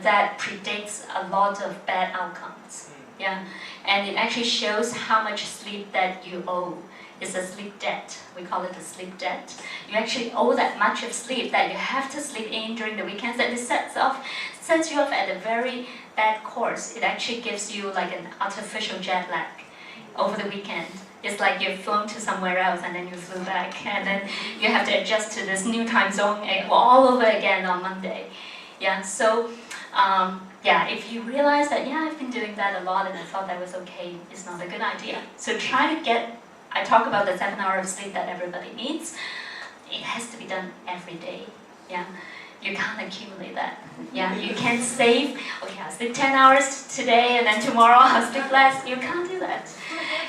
that predicts a lot of bad outcomes. Yeah, and it actually shows how much sleep that you owe. It's a sleep debt. We call it a sleep debt. You actually owe that much of sleep that you have to sleep in during the weekends, and it sets you off at a very bad course. It actually gives you like an artificial jet lag over the weekend. It's like you've flown to somewhere else and then you flew back, and then you have to adjust to this new time zone all over again on Monday. Yeah, so if you realize that, I've been doing that a lot and I thought that was okay, it's not a good idea. So try to I talk about the 7 hours of sleep that everybody needs. It has to be done every day. Yeah, you can't accumulate that. Yeah, you can't save, okay, I'll sleep 10 hours today and then tomorrow I'll sleep less. You can't do that.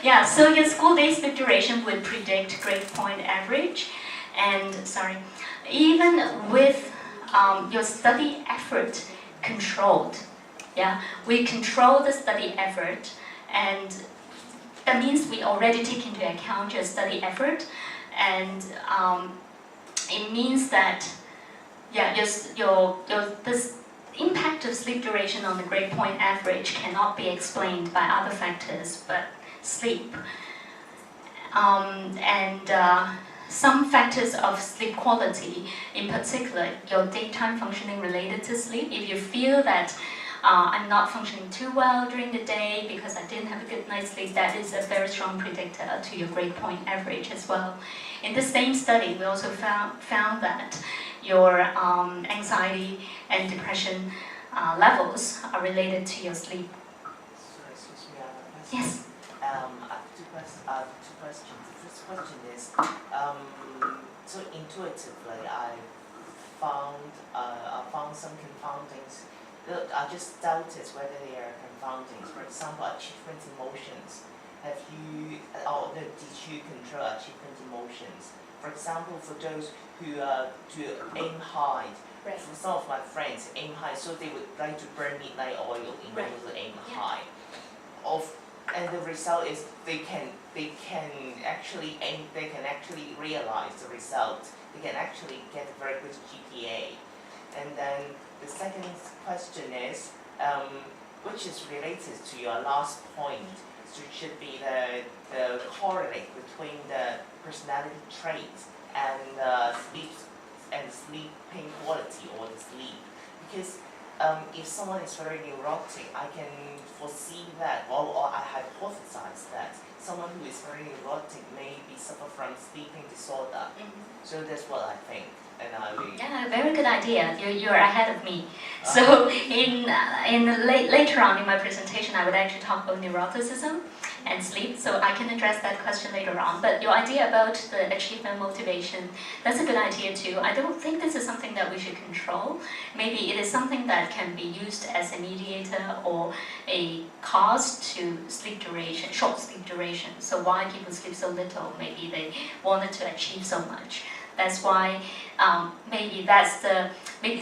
Yeah, so your school day sleep duration would predict grade point average, and even with your study effort controlled. Yeah, we control the study effort, and that means we already take into account your study effort, and it means that this impact of sleep duration on the grade point average cannot be explained by other factors but sleep. Some factors of sleep quality, in particular your daytime functioning related to sleep. If you feel that I'm not functioning too well during the day because I didn't have a good night's sleep, that is a very strong predictor to your grade point average as well. In the same study, we also found that your anxiety and depression levels are related to your sleep. So, excuse me, Yes. I have two questions. The first question is, so intuitively, I found some confoundings. I just doubted whether they are confoundings. For example, achievement emotions. did you control achievement emotions? For example, for those who to aim high, Right. for some of my friends aim high, so they would like to burn midnight oil in Right. order to aim Yeah. high. And the result is they can actually realize the result. They can actually get a very good GPA. And then the second question is, which is related to your last point, so it should be the correlate between the personality traits and sleeping quality or the sleep. Because if someone is very neurotic, I can foresee that, or I hypothesize that someone who is very neurotic may suffer from sleeping disorder. So that's what I think, and I will. Yeah, very good idea. You're ahead of me. So later on in my presentation, I would actually talk about neuroticism and sleep, so I can address that question later on. But your idea about the achievement motivation, that's a good idea too. I don't think this is something that we should control. Maybe it is something that can be used as a mediator or a cause to sleep duration, short sleep duration. So why people sleep so little? Maybe they wanted to achieve so much. That's why maybe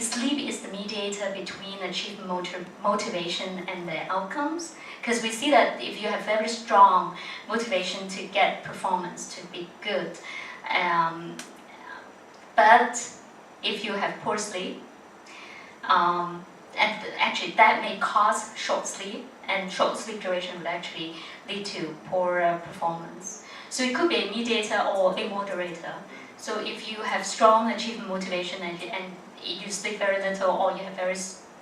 sleep is the mediator between achievement motivation and the outcomes. Because we see that if you have very strong motivation to get performance, to be good, but if you have poor sleep, and actually that may cause short sleep, and short sleep duration would actually lead to poorer performance. So it could be a mediator or a moderator. So if you have strong achievement motivation and you sleep very little, or you have very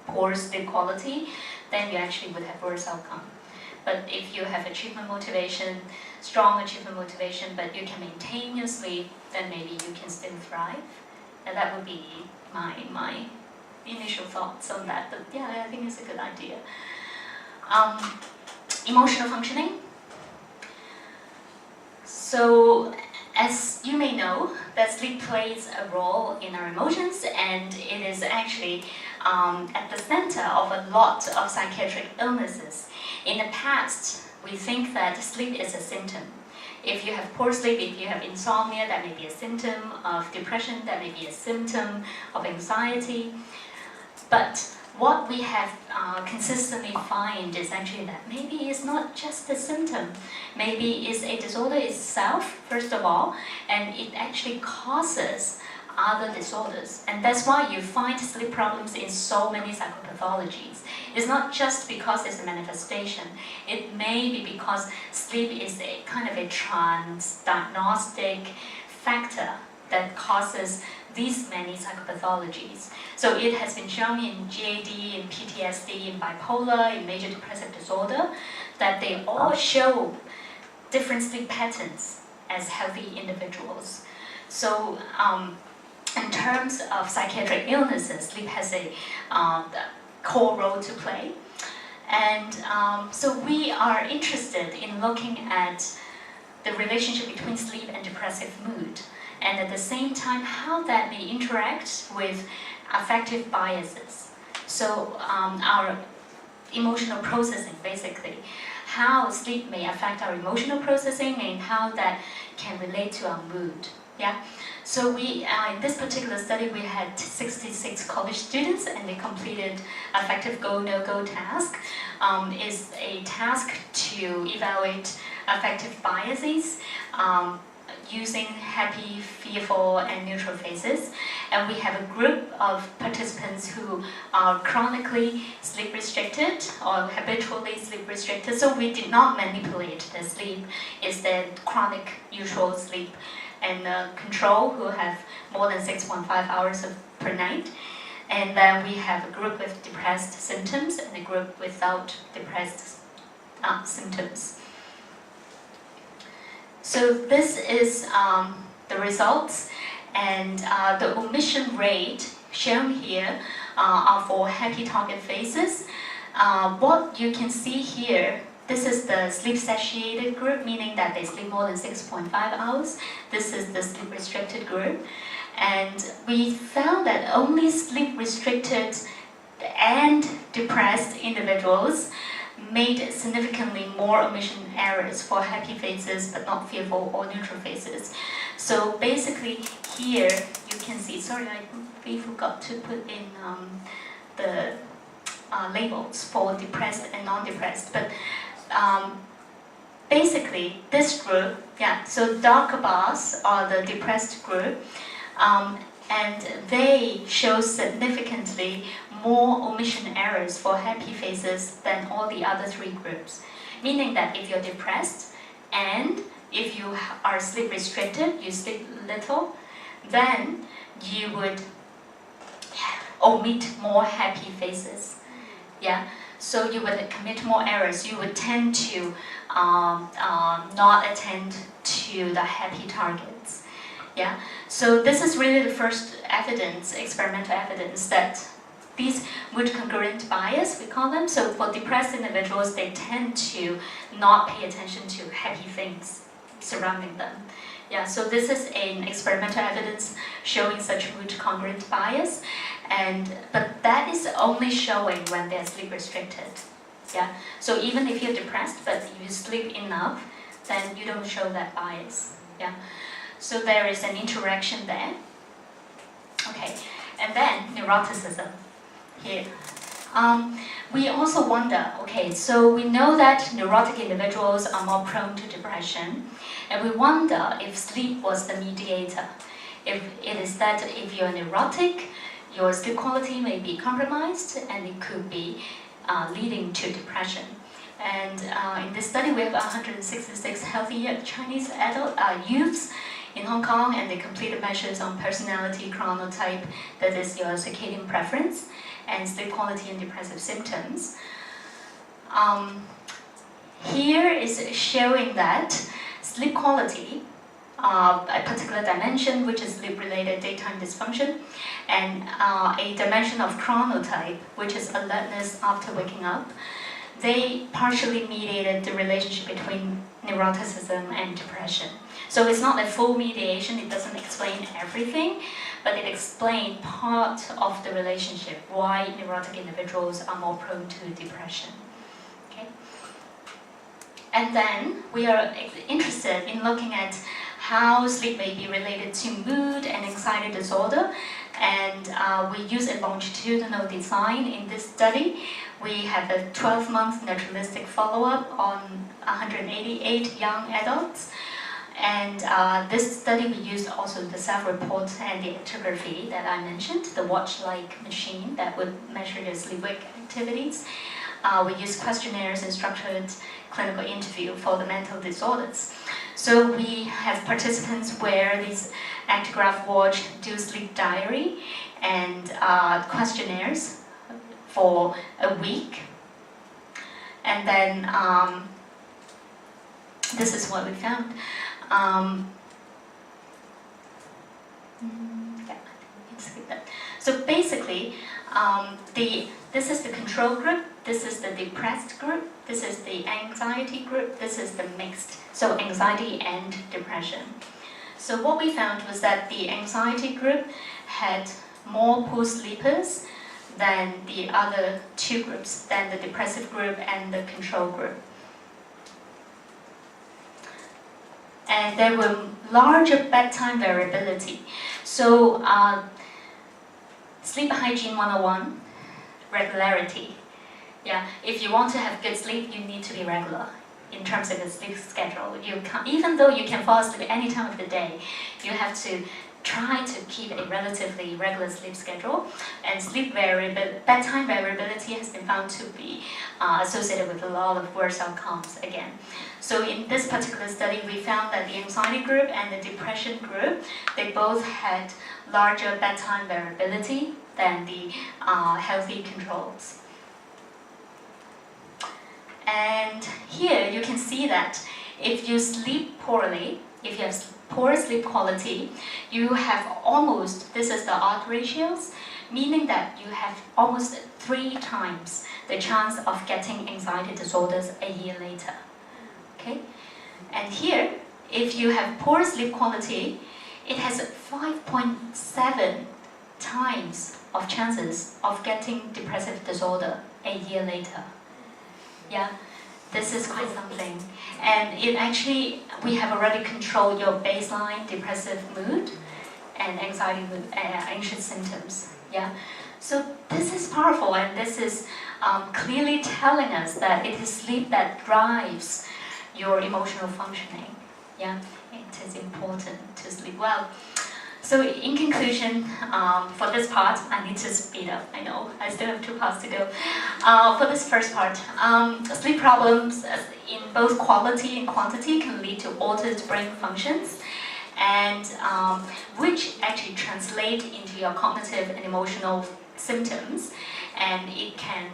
poor sleep quality, then you actually would have worse outcome. But if you have achievement motivation, strong achievement motivation, but you can maintain your sleep, then maybe you can still thrive. And that would be my initial thoughts on that. But yeah, I think it's a good idea. Emotional functioning. So, as you may know, that sleep plays a role in our emotions, and it is actually at the center of a lot of psychiatric illnesses. In the past, we think that sleep is a symptom. If you have poor sleep, if you have insomnia, that may be a symptom of depression, that may be a symptom of anxiety. But what we have consistently find is actually that maybe it's not just a symptom. Maybe it's a disorder itself, first of all, and it actually causes other disorders. And that's why you find sleep problems in so many psychopathologies. It's not just because it's a manifestation. It may be because sleep is a kind of a transdiagnostic factor that causes these many psychopathologies. So it has been shown in GAD, in PTSD, in bipolar, in major depressive disorder, that they all show different sleep patterns as healthy individuals. So in terms of psychiatric illnesses, sleep has a core role to play. And so we are interested in looking at the relationship between sleep and depressive mood, and at the same time how that may interact with affective biases. So our emotional processing, basically, how sleep may affect our emotional processing and how that can relate to our mood. Yeah. So we, in this particular study, we had 66 college students, and they completed affective go/no-go task. Is a task to evaluate affective biases using happy, fearful, and neutral phases. And we have a group of participants who are chronically sleep restricted or habitually sleep restricted. So we did not manipulate the sleep. It's the chronic usual sleep. And control, who have more than 6.5 hours per night. And then we have a group with depressed symptoms and a group without depressed symptoms. So this is the results, and the omission rate shown here are for happy target phases. What you can see here, this is the sleep-satiated group, meaning that they sleep more than 6.5 hours. This is the sleep-restricted group. And we found that only sleep-restricted and depressed individuals made significantly more omission errors for happy faces but not fearful or neutral faces. So basically here you can see, sorry we forgot to put in the labels for depressed and non-depressed, but basically this group, so darker bars are the depressed group, and they show significantly more omission errors for happy faces than all the other three groups. Meaning that if you're depressed and if you are sleep restricted, you sleep little, then you would omit more happy faces. Yeah, so you would commit more errors. You would tend to not attend to the happy targets. Yeah, so this is really the first evidence, experimental evidence, that these mood congruent bias, we call them. So for depressed individuals, they tend to not pay attention to happy things surrounding them. Yeah, so this is an experimental evidence showing such mood congruent bias, but that is only showing when they're sleep restricted. Yeah, so even if you're depressed but you sleep enough, then you don't show that bias. Yeah, so there is an interaction there. Okay, and then neuroticism here. We also wonder, okay, so we know that neurotic individuals are more prone to depression, and we wonder if sleep was the mediator. If it is that if you're neurotic, your sleep quality may be compromised, and it could be leading to depression. And in this study, we have 166 healthy Chinese adult youths in Hong Kong, and they completed measures on personality chronotype, that is your circadian preference, and sleep quality and depressive symptoms. Here is showing that sleep quality, a particular dimension which is sleep-related daytime dysfunction, and a dimension of chronotype, which is alertness after waking up, they partially mediated the relationship between neuroticism and depression. So it's not a full mediation, it doesn't explain everything, but it explains part of the relationship, why neurotic individuals are more prone to depression. Okay? And then we are interested in looking at how sleep may be related to mood and anxiety disorder, and we use a longitudinal design in this study. We have a 12-month naturalistic follow-up on 188 young adults. And this study, we used also the self-report and the actigraphy that I mentioned, the watch-like machine that would measure your sleep-wake activities. We used questionnaires and structured clinical interview for the mental disorders. So we have participants wear these actigraph watch, do sleep diary, and questionnaires for a week. And then this is what we found. So basically, this is the control group, this is the depressed group, this is the anxiety group, this is the mixed, so anxiety and depression. So what we found was that the anxiety group had more poor sleepers than the other two groups, than the depressive group and the control group. And there were larger bedtime variability. So sleep hygiene 101, regularity. Yeah, if you want to have good sleep, you need to be regular in terms of your sleep schedule. You can't, even though you can fall asleep any time of the day, you have to try to keep a relatively regular sleep schedule. And bedtime variability has been found to be associated with a lot of worse outcomes again. So in this particular study, we found that the anxiety group and the depression group, they both had larger bedtime variability than the healthy controls. And here you can see that if you sleep poorly, if you have poor sleep quality, you have almost, this is the odds ratios, meaning that you have almost 3 times the chance of getting anxiety disorders a year later. Okay? And here, if you have poor sleep quality, it has 5.7 times of chances of getting depressive disorder a year later. Yeah, this is quite something. And it actually, we have already controlled your baseline depressive mood and anxiety mood, anxious symptoms. Yeah, so this is powerful, and this is clearly telling us that it is sleep that drives your emotional functioning. Yeah, it is important to sleep well. So in conclusion, for this part, I need to speed up. I know, I still have 2 parts to go. For this first part, sleep problems in both quality and quantity can lead to altered brain functions, and which actually translate into your cognitive and emotional symptoms, and it can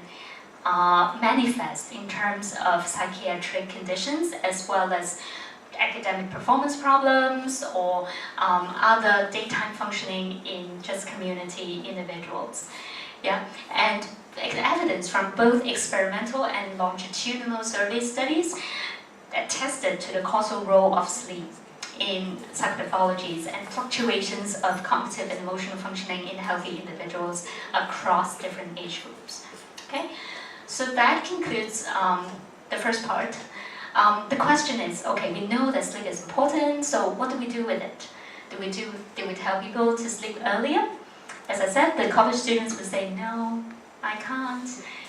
manifest in terms of psychiatric conditions as well as academic performance problems or other daytime functioning in just community individuals. Yeah, and evidence from both experimental and longitudinal survey studies attested to the causal role of sleep in psychopathologies and fluctuations of cognitive and emotional functioning in healthy individuals across different age groups. Okay, so that concludes the first part. The question is, okay, we know that sleep is important, so what do we do with it? Do we tell people to sleep earlier? As I said, the college students would say, no, I can't.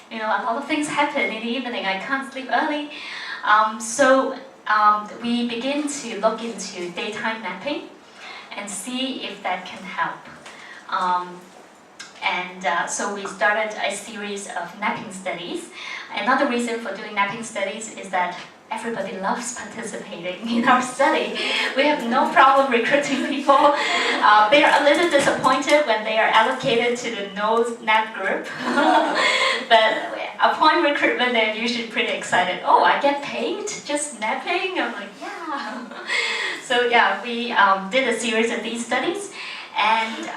You know, a lot of things happen in the evening, I can't sleep early. So we begin to look into daytime napping and see if that can help. So we started a series of napping studies. Another reason for doing napping studies is that everybody loves participating in our study. We have no problem recruiting people. They are a little disappointed when they are allocated to the no nap group. But upon recruitment, they're usually pretty excited. Oh, I get paid just napping? I'm like, yeah. So yeah, we did a series of these studies, and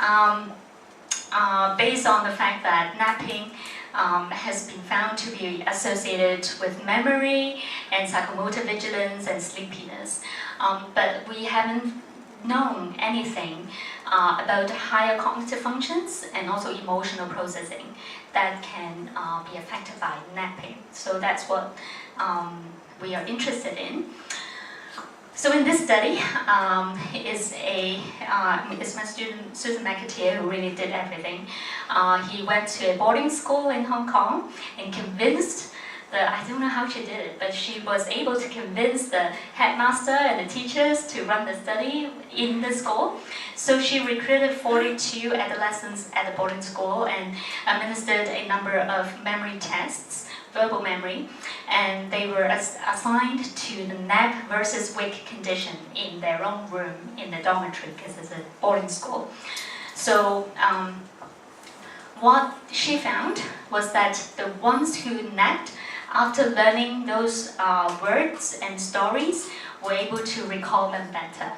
based on the fact that napping has been found to be associated with memory and psychomotor vigilance and sleepiness. But we haven't known anything about higher cognitive functions and also emotional processing that can be affected by napping. So that's what we are interested in. So in this study, it's my student Susan McAteer who really did everything. He went to a boarding school in Hong Kong and convinced I don't know how she did it, but she was able to convince the headmaster and the teachers to run the study in the school. So she recruited 42 adolescents at the boarding school and administered a number of memory tests, verbal memory, and they were assigned to the nap versus wake condition in their own room in the dormitory because it's a boarding school. So what she found was that the ones who napped after learning those words and stories were able to recall them better.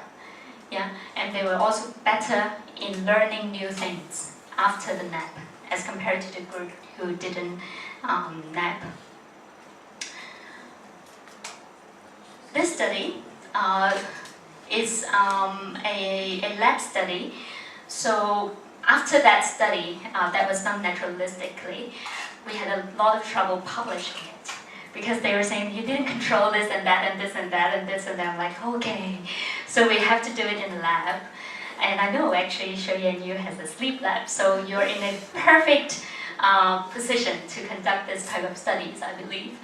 Yeah, and they were also better in learning new things after the nap as compared to the group who didn't nap. This study is a lab study. So after that study that was done naturalistically, we had a lot of trouble publishing it because they were saying you didn't control this and that and this and that and this and that. I'm like, okay, so we have to do it in the lab. And I know actually HKSYU has a sleep lab, so you're in a perfect position to conduct this type of studies, I believe.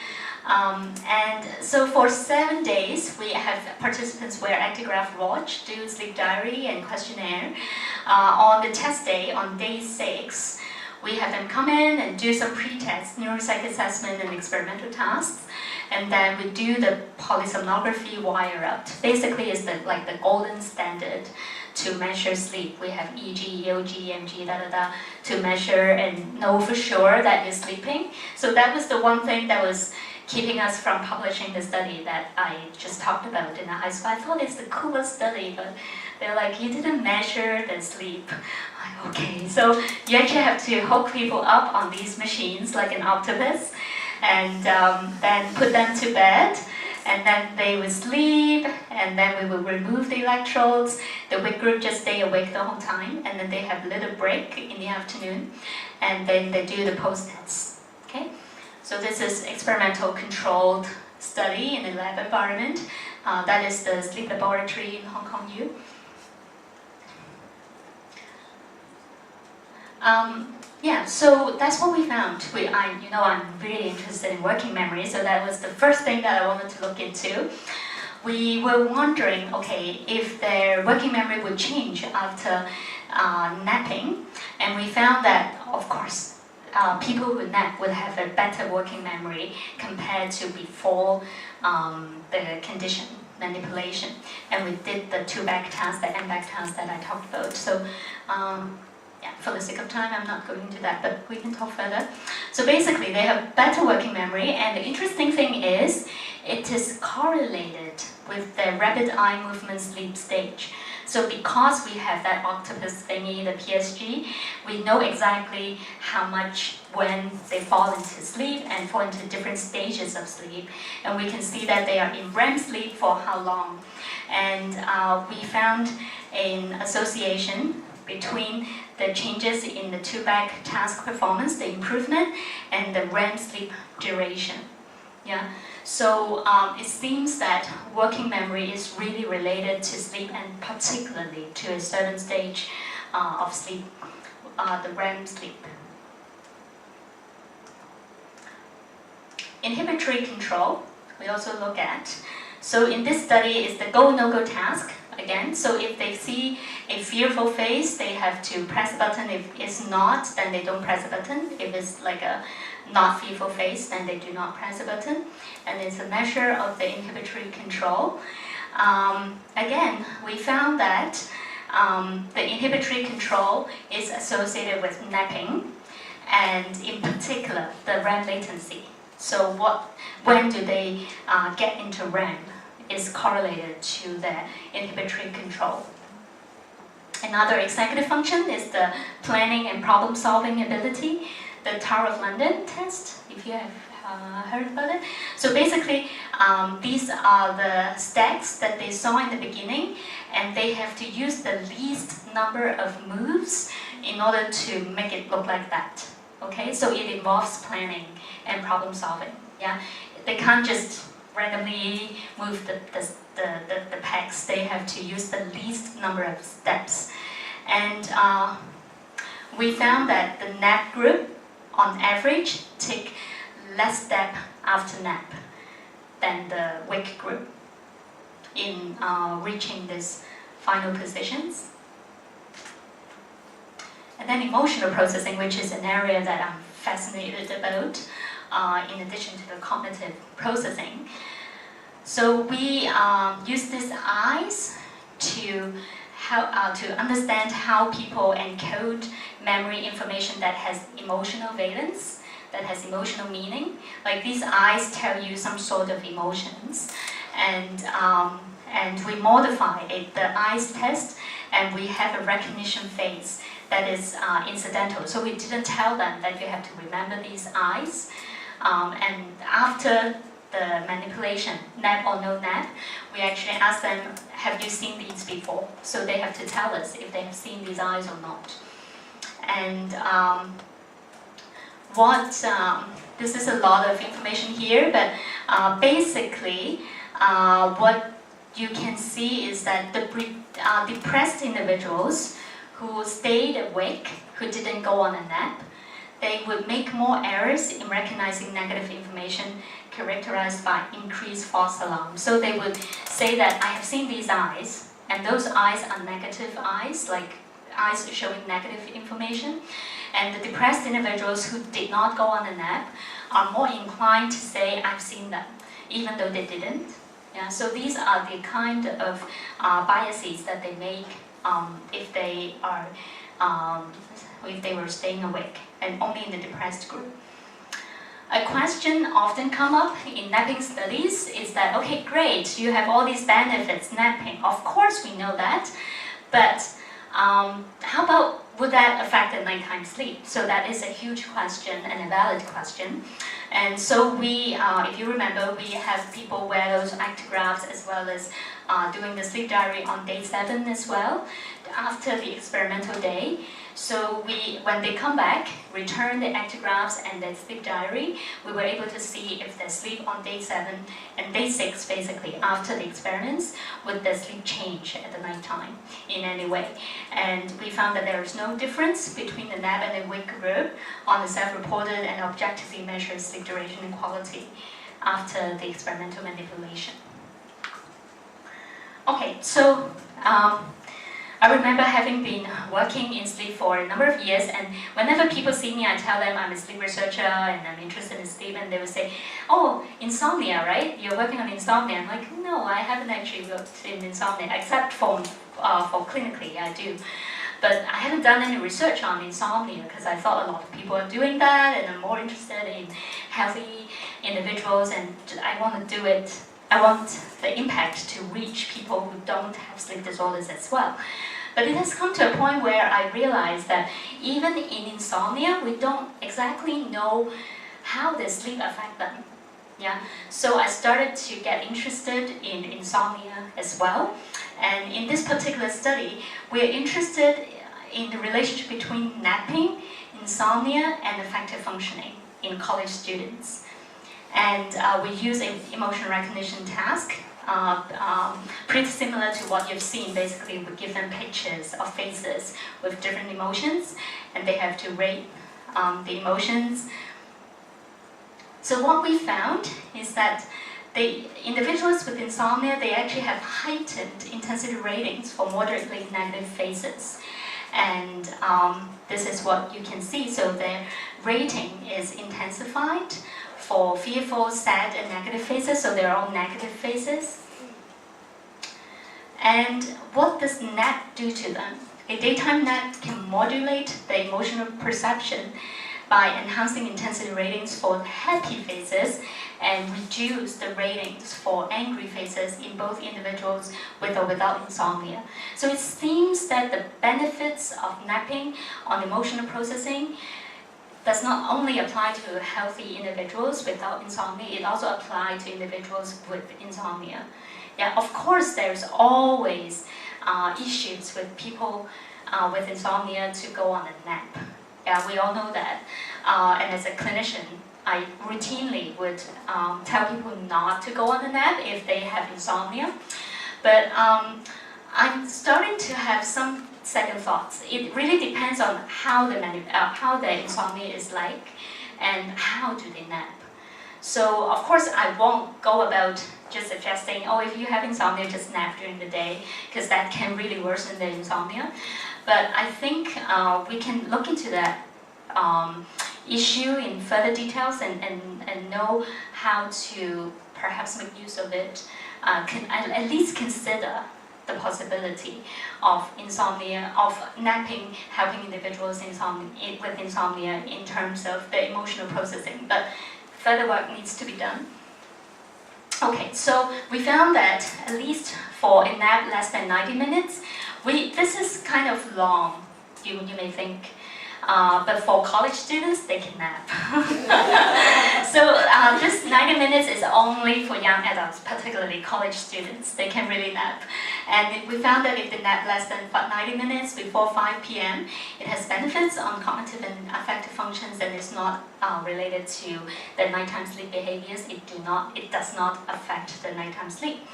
And so for 7 days, we have participants wear actigraph watch, do sleep diary and questionnaire. On the test day, on day 6, we have them come in and do some pre-test neuropsych assessment and experimental tasks. And then we do the polysomnography wire-up. Basically, it's like the golden standard to measure sleep. We have EEG, EOG, EMG, to measure and know for sure that you're sleeping. So that was the one thing that was keeping us from publishing the study that I just talked about in the high school. I thought it's the coolest study, but they're like, you didn't measure the sleep. I'm like, okay, so you actually have to hook people up on these machines like an octopus, and then put them to bed, and then they would sleep, and then we will remove the electrodes. The wake group just stay awake the whole time, and then they have a little break in the afternoon, and then they do the post-tests. Okay? So this is experimental controlled study in a lab environment. That is the sleep laboratory in Hong Kong U. Yeah, so that's what we found. I'm really interested in working memory, so that was the first thing that I wanted to look into. We were wondering, okay, if their working memory would change after napping, and we found that, of course, people who nap would have a better working memory compared to before the condition manipulation. And we did the 2-back task, the M-back task that I talked about. So, yeah, for the sake of time, I'm not going into that, but we can talk further. So basically, they have better working memory, and the interesting thing is, it is correlated with the rapid eye movement sleep stage. So because we have that octopus thingy, the PSG, we know exactly how much when they fall into sleep and fall into different stages of sleep. And we can see that they are in REM sleep for how long. And we found an association between the changes in the 2-back task performance, the improvement, and the REM sleep duration. Yeah. So it seems that working memory is really related to sleep, and particularly to a certain stage of sleep, the REM sleep. Inhibitory control, we also look at. So in this study, is the go, no-go task. Again, so if they see a fearful face, they have to press a button. If it's not, then they don't press a button. If it's like a not fearful face, then they do not press a button. And it's a measure of the inhibitory control. Again, we found that the inhibitory control is associated with napping, and in particular, the REM latency. So when do they get into REM is correlated to the inhibitory control. Another executive function is the planning and problem-solving ability, the Tower of London test, if you have heard about it. So basically, these are the stacks that they saw in the beginning, and they have to use the least number of moves in order to make it look like that. Okay, so it involves planning and problem-solving. Yeah, they can't just randomly move the pegs. They have to use the least number of steps. And we found that the nap group, on average, take less step after nap than the wake group in reaching these final positions. And then emotional processing, which is an area that I'm fascinated about, in addition to the cognitive processing. So we use these eyes to understand how people encode memory information that has emotional valence, that has emotional meaning. Like these eyes tell you some sort of emotions, and we modify the eyes test, and we have a recognition phase that is incidental. So we didn't tell them that you have to remember these eyes. And after the manipulation, nap or no nap, we actually ask them, have you seen these before? So they have to tell us if they have seen these eyes or not. And this is a lot of information here, but basically what you can see is that the depressed individuals who stayed awake, who didn't go on a nap, they would make more errors in recognizing negative information characterized by increased false alarm. So they would say that I have seen these eyes, and those eyes are negative eyes, like eyes showing negative information. And the depressed individuals who did not go on a nap are more inclined to say I've seen them, even though they didn't. Yeah, so these are the kind of biases that they make if they were staying awake, and only in the depressed group. A question often come up in napping studies is that, okay, great, you have all these benefits, napping. Of course we know that, but how about, would that affect the nighttime sleep? So that is a huge question and a valid question. And so we, if you remember, we have people wear those actigraphs as well as doing the sleep diary on day 7 as well. after the experimental day. So when they come back, return the actigraphs and their sleep diary, we were able to see if their sleep on day 7 and day 6, basically, after the experiments, would their sleep change at the night time in any way. And we found that there is no difference between the nap and the wake group on the self-reported and objectively measured sleep duration and quality after the experimental manipulation. Okay, so I remember having been working in sleep for a number of years, and whenever people see me, I tell them I'm a sleep researcher and I'm interested in sleep, and they would say, "Oh, insomnia, right? You're working on insomnia." I'm like, "No, I haven't actually worked in insomnia, except for clinically, I do. But I haven't done any research on insomnia because I thought a lot of people are doing that, and I'm more interested in healthy individuals, and I want to do it. I want the impact to reach people who don't have sleep disorders as well." But it has come to a point where I realized that even in insomnia, we don't exactly know how the sleep affect them. Yeah, so I started to get interested in insomnia as well. And in this particular study, we're interested in the relationship between napping, insomnia, and effective functioning in college students. And we use an emotion recognition task, pretty similar to what you've seen. Basically, we give them pictures of faces with different emotions, and they have to rate the emotions. So what we found is that the individuals with insomnia, they actually have heightened intensity ratings for moderately negative faces. And this is what you can see. So their rating is intensified for fearful, sad, and negative faces, so they're all negative faces. And what does nap do to them? A daytime nap can modulate the emotional perception by enhancing intensity ratings for happy faces and reduce the ratings for angry faces in both individuals with or without insomnia. So it seems that the benefits of napping on emotional processing does not only apply to healthy individuals without insomnia, it also applies to individuals with insomnia. Yeah, of course, there's always issues with people with insomnia to go on a nap. Yeah, we all know that. And as a clinician, I routinely would tell people not to go on a nap if they have insomnia. But I'm starting to have some second thoughts. It really depends on how the insomnia is like and how do they nap. So of course I won't go about just suggesting, oh, if you have insomnia, just nap during the day, because that can really worsen the insomnia. But I think we can look into that issue in further details and know how to perhaps make use of it, at least consider the possibility of insomnia, of napping, helping individuals with insomnia in terms of the emotional processing. But further work needs to be done. Okay, so we found that at least for a nap less than 90 minutes, this is kind of long, you may think. But for college students, they can nap. So this 90 minutes is only for young adults, particularly college students. They can really nap. And we found that if they nap less than 90 minutes before 5 p.m., it has benefits on cognitive and affective functions and is not related to the nighttime sleep behaviors. It does not affect the nighttime sleep.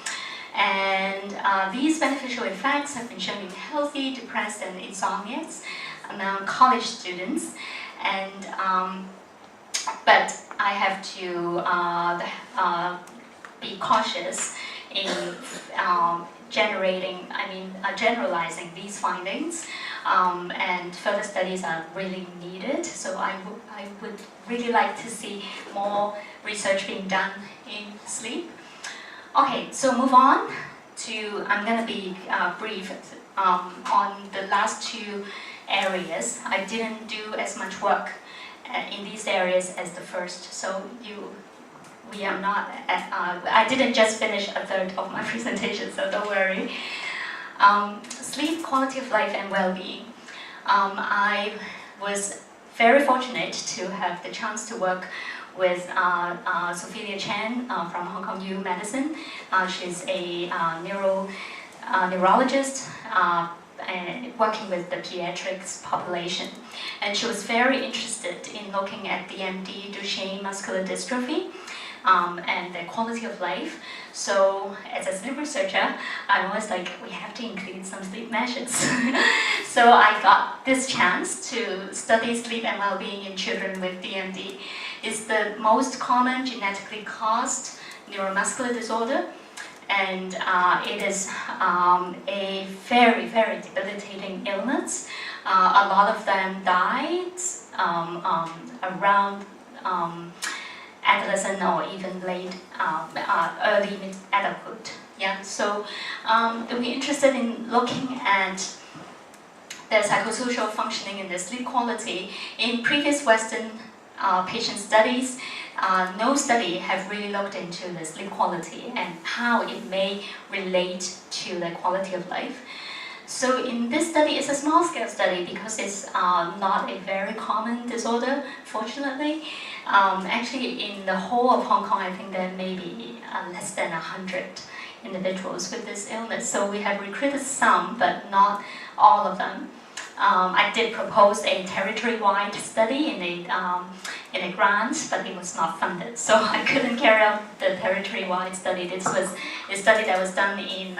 And these beneficial effects have been shown in healthy, depressed, and insomniacs among college students, and but I have to be cautious in generalizing these findings, and further studies are really needed. So I would really like to see more research being done in sleep. Okay, so move on to, I'm going to be brief on the last two areas. I didn't do as much work in these areas as the first, so we are not I didn't just finish a third of my presentation, so don't worry. Sleep, quality of life, and well-being. I was very fortunate to have the chance to work with Sophia Chen from Hong Kong U Medicine. She's a neurologist, and working with the pediatrics population, and she was very interested in looking at DMD, Duchenne muscular dystrophy, and the quality of life. So as a sleep researcher, I'm always like, we have to include some sleep measures. So I got this chance to study sleep and well-being in children with DMD. It's the most common genetically caused neuromuscular disorder, and it is a very, very debilitating illness. A lot of them died around adolescent or even late early mid-adulthood. Yeah, so we're interested in looking at the psychosocial functioning and the sleep quality. In previous Western patient studies, no study have really looked into the sleep quality and how it may relate to the quality of life. So in this study, it's a small-scale study because it's not a very common disorder, fortunately. Actually, in the whole of Hong Kong, I think there may be less than 100 individuals with this illness. So we have recruited some, but not all of them. I did propose a territory-wide study in a grant, but it was not funded, so I couldn't carry out the territory-wide study. This was a study that was done in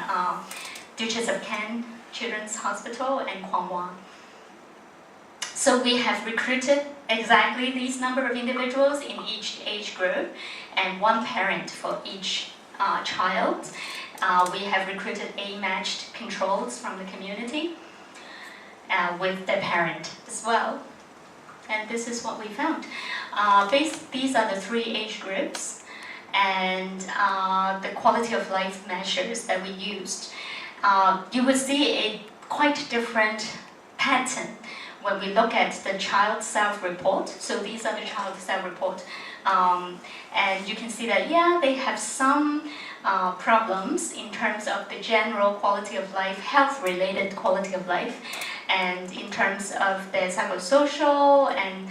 Duchess of Kent Children's Hospital and Kwong Wah. So we have recruited exactly these number of individuals in each age group and one parent for each child. We have recruited age-matched controls from the community with the parent as well. And this is what we found. These are the 3 age groups and the quality of life measures that we used. You will see a quite different pattern when we look at the child self-report. So these are the child self-report. And you can see that, yeah, they have some problems in terms of the general quality of life, health-related quality of life, and in terms of their psychosocial and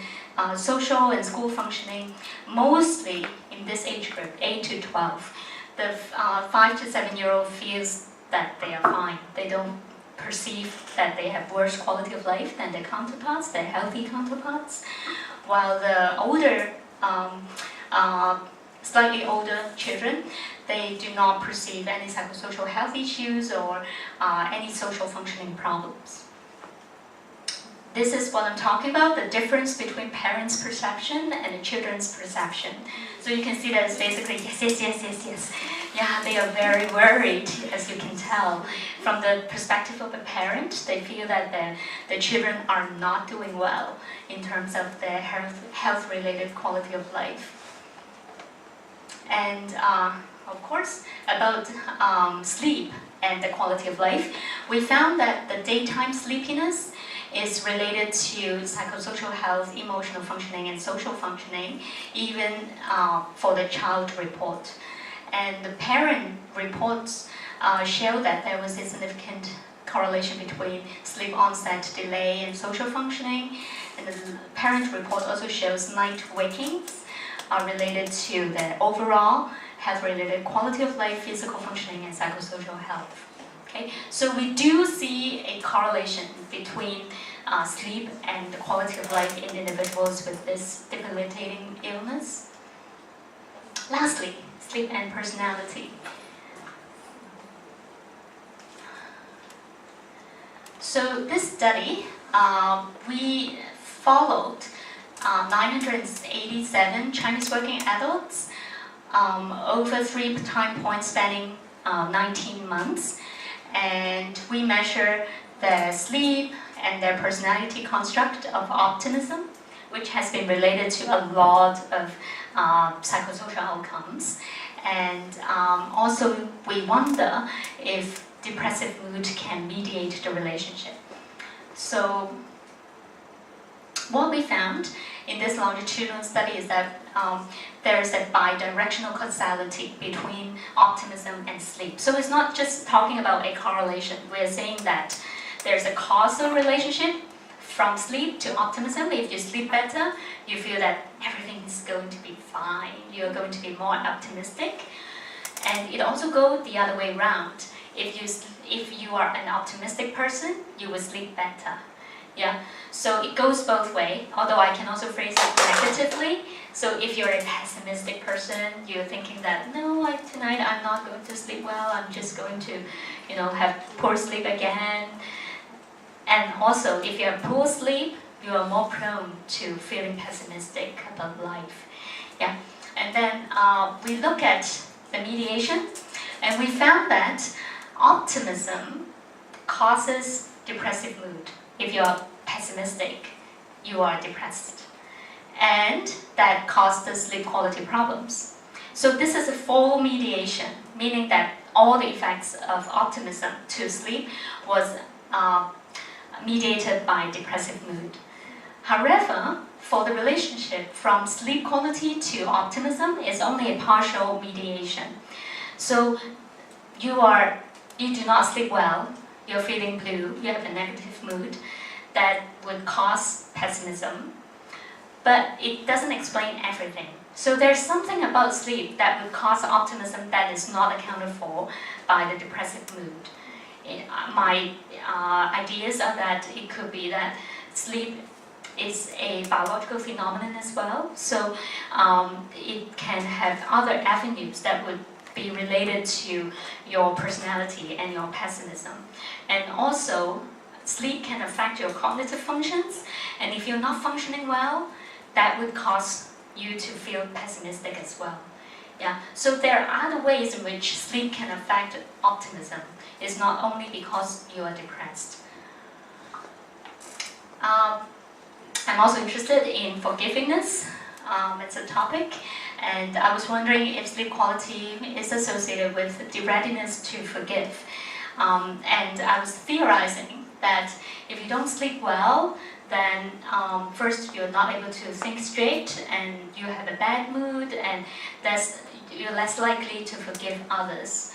social and school functioning, mostly in this age group, 8 to 12. The 5 to 7-year-old feels that they are fine. They don't perceive that they have worse quality of life than their counterparts, their healthy counterparts, while the older, slightly older children, they do not perceive any psychosocial health issues or any social functioning problems. This is what I'm talking about, the difference between parents' perception and the children's perception. So you can see that it's basically yes, yes, yes, yes, yes. Yeah, they are very worried, as you can tell. From the perspective of the parent, they feel that the children are not doing well in terms of their health-related quality of life. And of course, about sleep and the quality of life, we found that the daytime sleepiness is related to psychosocial health, emotional functioning, and social functioning, even for the child report. And the parent reports show that there was a significant correlation between sleep onset delay and social functioning. And the parent report also shows night wakings are related to the overall health-related quality of life, physical functioning, and psychosocial health. Okay, so we do see a correlation between sleep and the quality of life in individuals with this debilitating illness. Lastly, sleep and personality. So this study, we followed 987 Chinese working adults over 3 time points spanning 19 months. And we measure their sleep and their personality construct of optimism, which has been related to a lot of psychosocial outcomes. And also we wonder if depressive mood can mediate the relationship. So what we found in this longitudinal study is that there is a bidirectional causality between optimism and sleep. So it's not just talking about a correlation. We're saying that there's a causal relationship from sleep to optimism. If you sleep better, you feel that everything is going to be fine. You're going to be more optimistic. And it also goes the other way around. if you are an optimistic person, you will sleep better. Yeah, so it goes both ways, although I can also phrase it negatively. So if you're a pessimistic person, you're thinking that, no, tonight I'm not going to sleep well, I'm just going to, have poor sleep again. And also, if you have poor sleep, you are more prone to feeling pessimistic about life. Yeah, and then we look at the mediation, and we found that optimism causes depressive mood. If you're pessimistic, you are depressed. And that causes sleep quality problems. So this is a full mediation, meaning that all the effects of optimism to sleep was mediated by depressive mood. However, for the relationship from sleep quality to optimism is only a partial mediation. So you do not sleep well, you're feeling blue, you have a negative mood, that would cause pessimism, but it doesn't explain everything. So there's something about sleep that would cause optimism that is not accounted for by the depressive mood. My ideas are that it could be that sleep is a biological phenomenon as well, so it can have other avenues that would be related to your personality and your pessimism. And also, sleep can affect your cognitive functions, and if you're not functioning well, that would cause you to feel pessimistic as well. Yeah. So there are other ways in which sleep can affect optimism. It's not only because you are depressed. I'm also interested in forgivingness. It's a topic, and I was wondering if sleep quality is associated with the readiness to forgive. And I was theorizing that if you don't sleep well, then first you're not able to think straight, and you have a bad mood, and you're less likely to forgive others,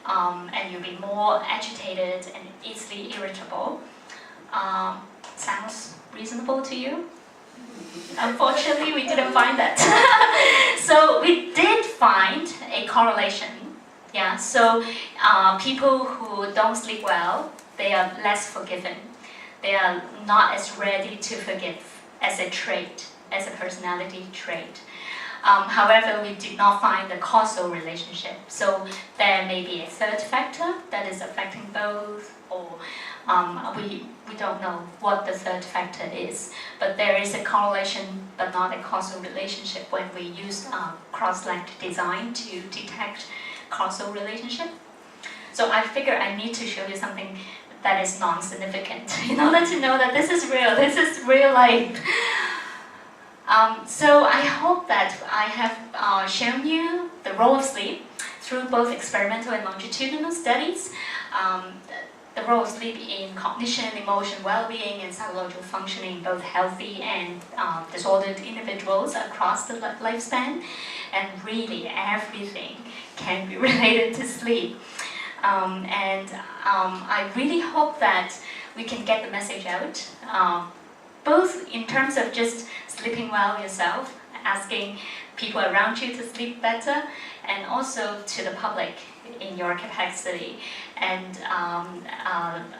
and you'll be more agitated and easily irritable. Sounds reasonable to you? Unfortunately, we didn't find that. So we did find a correlation. Yeah. So people who don't sleep well, they are less forgiving. They are not as ready to forgive as a trait, as a personality trait. However, we did not find the causal relationship. So there may be a third factor that is affecting both, or we don't know what the third factor is. But there is a correlation, but not a causal relationship when we use cross-linked design to detect causal relationship. So I figure I need to show you something that is non-significant in order to know that this is real life. So I hope that I have shown you the role of sleep through both experimental and longitudinal studies. The role of sleep in cognition, emotion, well-being, and psychological functioning in both healthy and disordered individuals across the lifespan. And really everything can be related to sleep. I really hope that we can get the message out, both in terms of just sleeping well yourself, asking people around you to sleep better, and also to the public in your capacity. And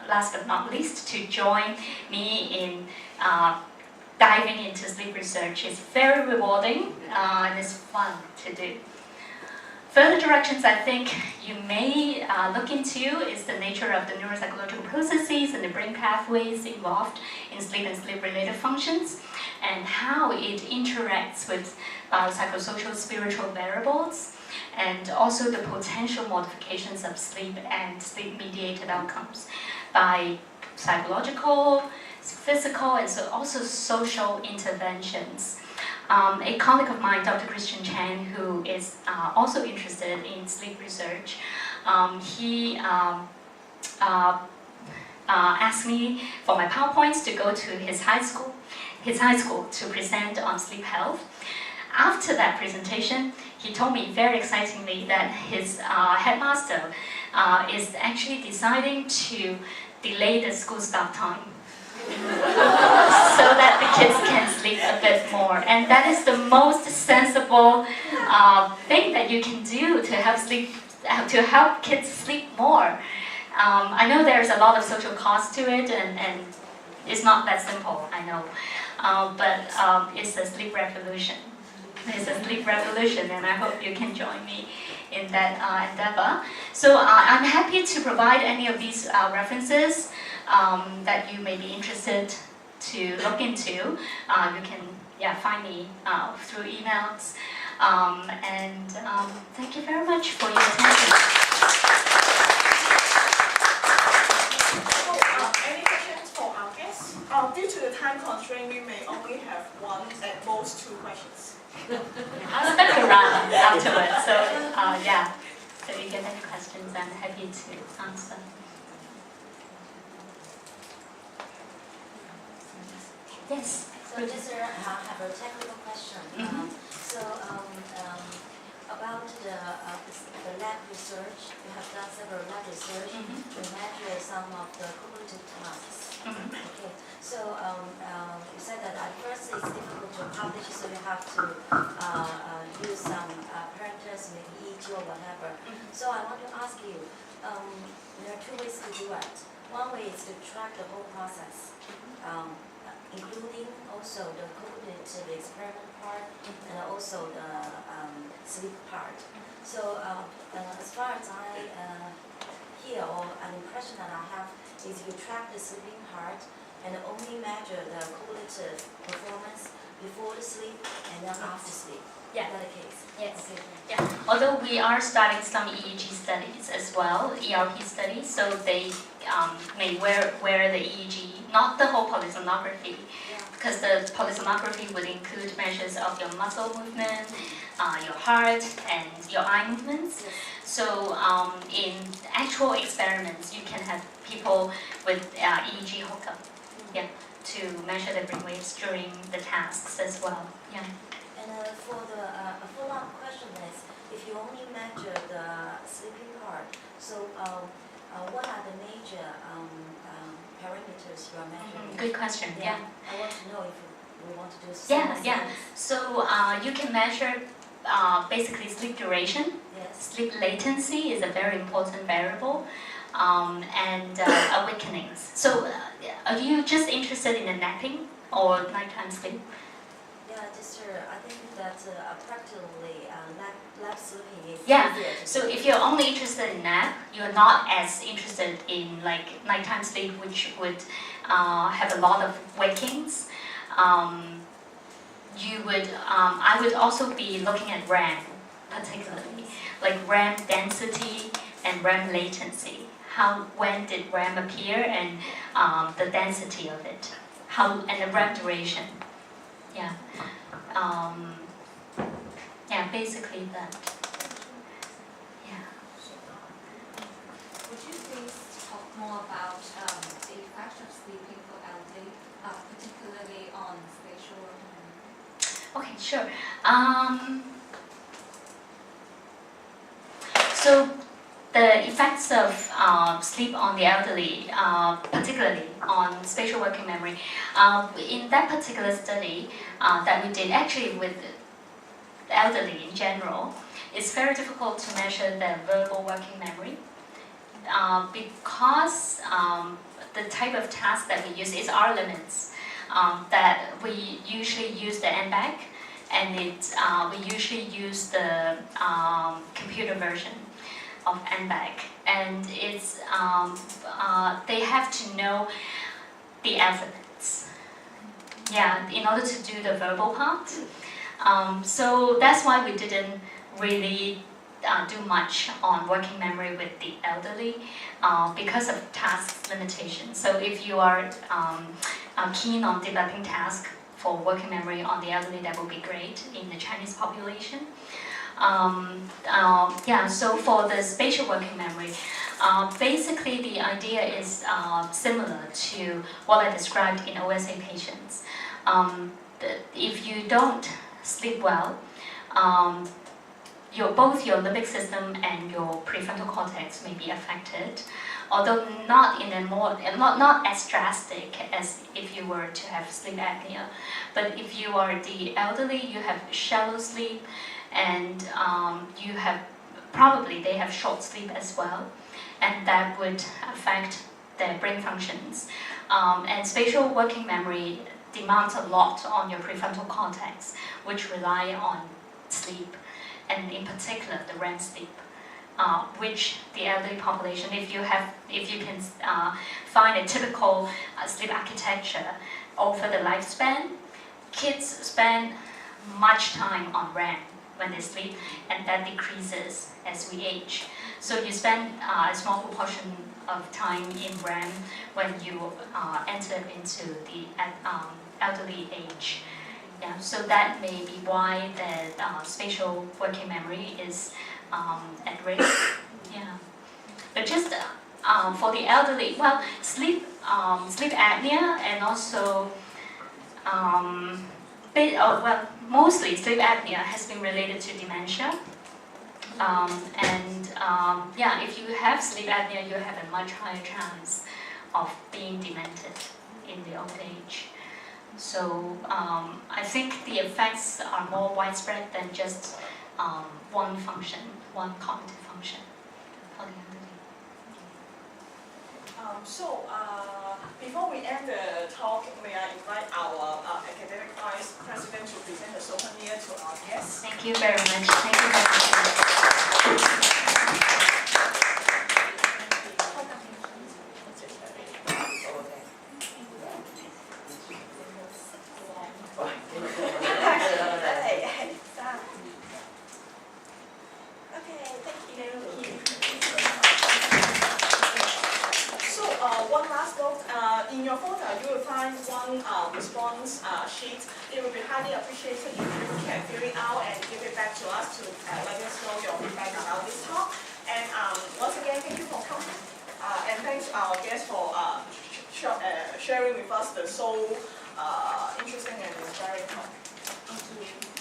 last but not least, to join me in diving into sleep research. It's very rewarding and it's fun to do. Further directions I think you may look into is the nature of the neuropsychological processes and the brain pathways involved in sleep and sleep-related functions, and how it interacts with psychosocial spiritual variables, and also the potential modifications of sleep and sleep-mediated outcomes by psychological, physical, and so also social interventions. A colleague of mine, Dr. Christian Chan, who is also interested in sleep research, he asked me for my PowerPoints to go to his high school to present on sleep health. After that presentation, he told me very excitingly that his headmaster is actually deciding to delay the school start time so that the kids can sleep a bit more. And that is the most sensible thing that you can do to help kids sleep more. I know there's a lot of social cost to it, and it's not that simple, I know. But it's a sleep revolution. It's a sleep revolution, and I hope you can join me in that endeavor. So I'm happy to provide any of these references that you may be interested to look into. You can find me through emails. Thank you very much for your attention. So, any questions for our guests? Due to the time constraint, we may only have one, at most 2 questions. I'll stick around afterwards. So so if you have any questions, I'm happy to answer. Yes. So just have a technical question. About the lab research, you have done several lab research to measure some of the cognitive tasks. Okay. So you said that at first it's difficult to publish, so you have to use some parameters, maybe EEG or whatever. So I want to ask you, there are 2 ways to do it. One way is to track the whole process. Including also the cognitive experiment part and also the sleep part. So as far as I hear, or an impression that I have, is you track the sleeping part and only measure the cognitive performance before the sleep and then after sleep. Yeah. Is that the case? Yes. Okay. Yeah. Although we are starting some EEG studies as well, ERP studies, so they may wear the EEG, not the whole polysomnography, because the polysomnography would include measures of your muscle movement, your heart, and your eye movements. Yes. So in actual experiments, you can have people with EEG hookup, to measure the brainwaves during the tasks as well. Yeah. And for the follow-up question is, if you only measure the sleeping part, so what are the major parameters you are measuring? Good question. Yeah. I want to know if we want to do something. Yeah. So you can measure basically sleep duration. Yes. Sleep latency is a very important variable, and awakenings. So are you just interested in the napping or nighttime sleep? Yeah, just I think that practically lab sleeping is Yeah. easier to So do. if you're only interested in nap, you're not as interested in like nighttime sleep, which would have a lot of wakings. I would also be looking at REM, particularly, like REM density and REM latency. When did REM appear, and the density of it, and the REM duration. Yeah. Basically that. Yeah. Would you please talk more about the effect of sleeping for elderly, particularly on spatial work? Okay, sure. So the effects of sleep on the elderly, particularly on spatial working memory, in that particular study that we did actually with the elderly in general, it's very difficult to measure their verbal working memory because the type of task that we use is our limits. That we usually use the NBAC, and we usually use the computer version of NBAC, and it's they have to know the alphabets, in order to do the verbal part. So that's why we didn't really do much on working memory with the elderly because of task limitations. So if you are keen on developing tasks for working memory on the elderly, that would be great in the Chinese population. So for the spatial working memory, basically the idea is similar to what I described in OSA patients. If you don't sleep well, both your limbic system and your prefrontal cortex may be affected, although not as drastic as if you were to have sleep apnea. But if you are the elderly, you have shallow sleep, and they have short sleep as well, and that would affect their brain functions. And spatial working memory demands a lot on your prefrontal cortex, which rely on sleep, and in particular the REM sleep, which the elderly population, if you can find a typical sleep architecture over the lifespan, kids spend much time on REM when they sleep, and that decreases as we age. So you spend a small proportion of time in REM when you enter into the elderly age. Yeah, so that may be why the spatial working memory is at risk. Yeah, but just for the elderly, well, sleep apnea and also mostly sleep apnea has been related to dementia. If you have sleep apnea, you have a much higher chance of being demented in the old age. So I think the effects are more widespread than just one function, one cognitive function for the elderly. Before we end the talk, may I invite our academic vice president to present the souvenir to our guests? Thank you very much. Thank you very much. One last note, in your folder you will find one response sheet. It would be highly appreciated if you can fill it out and give it back to us to let us know your feedback about this talk. And once again, thank you for coming. And thanks our guests for sharing with us the so interesting and inspiring talk. Thank you.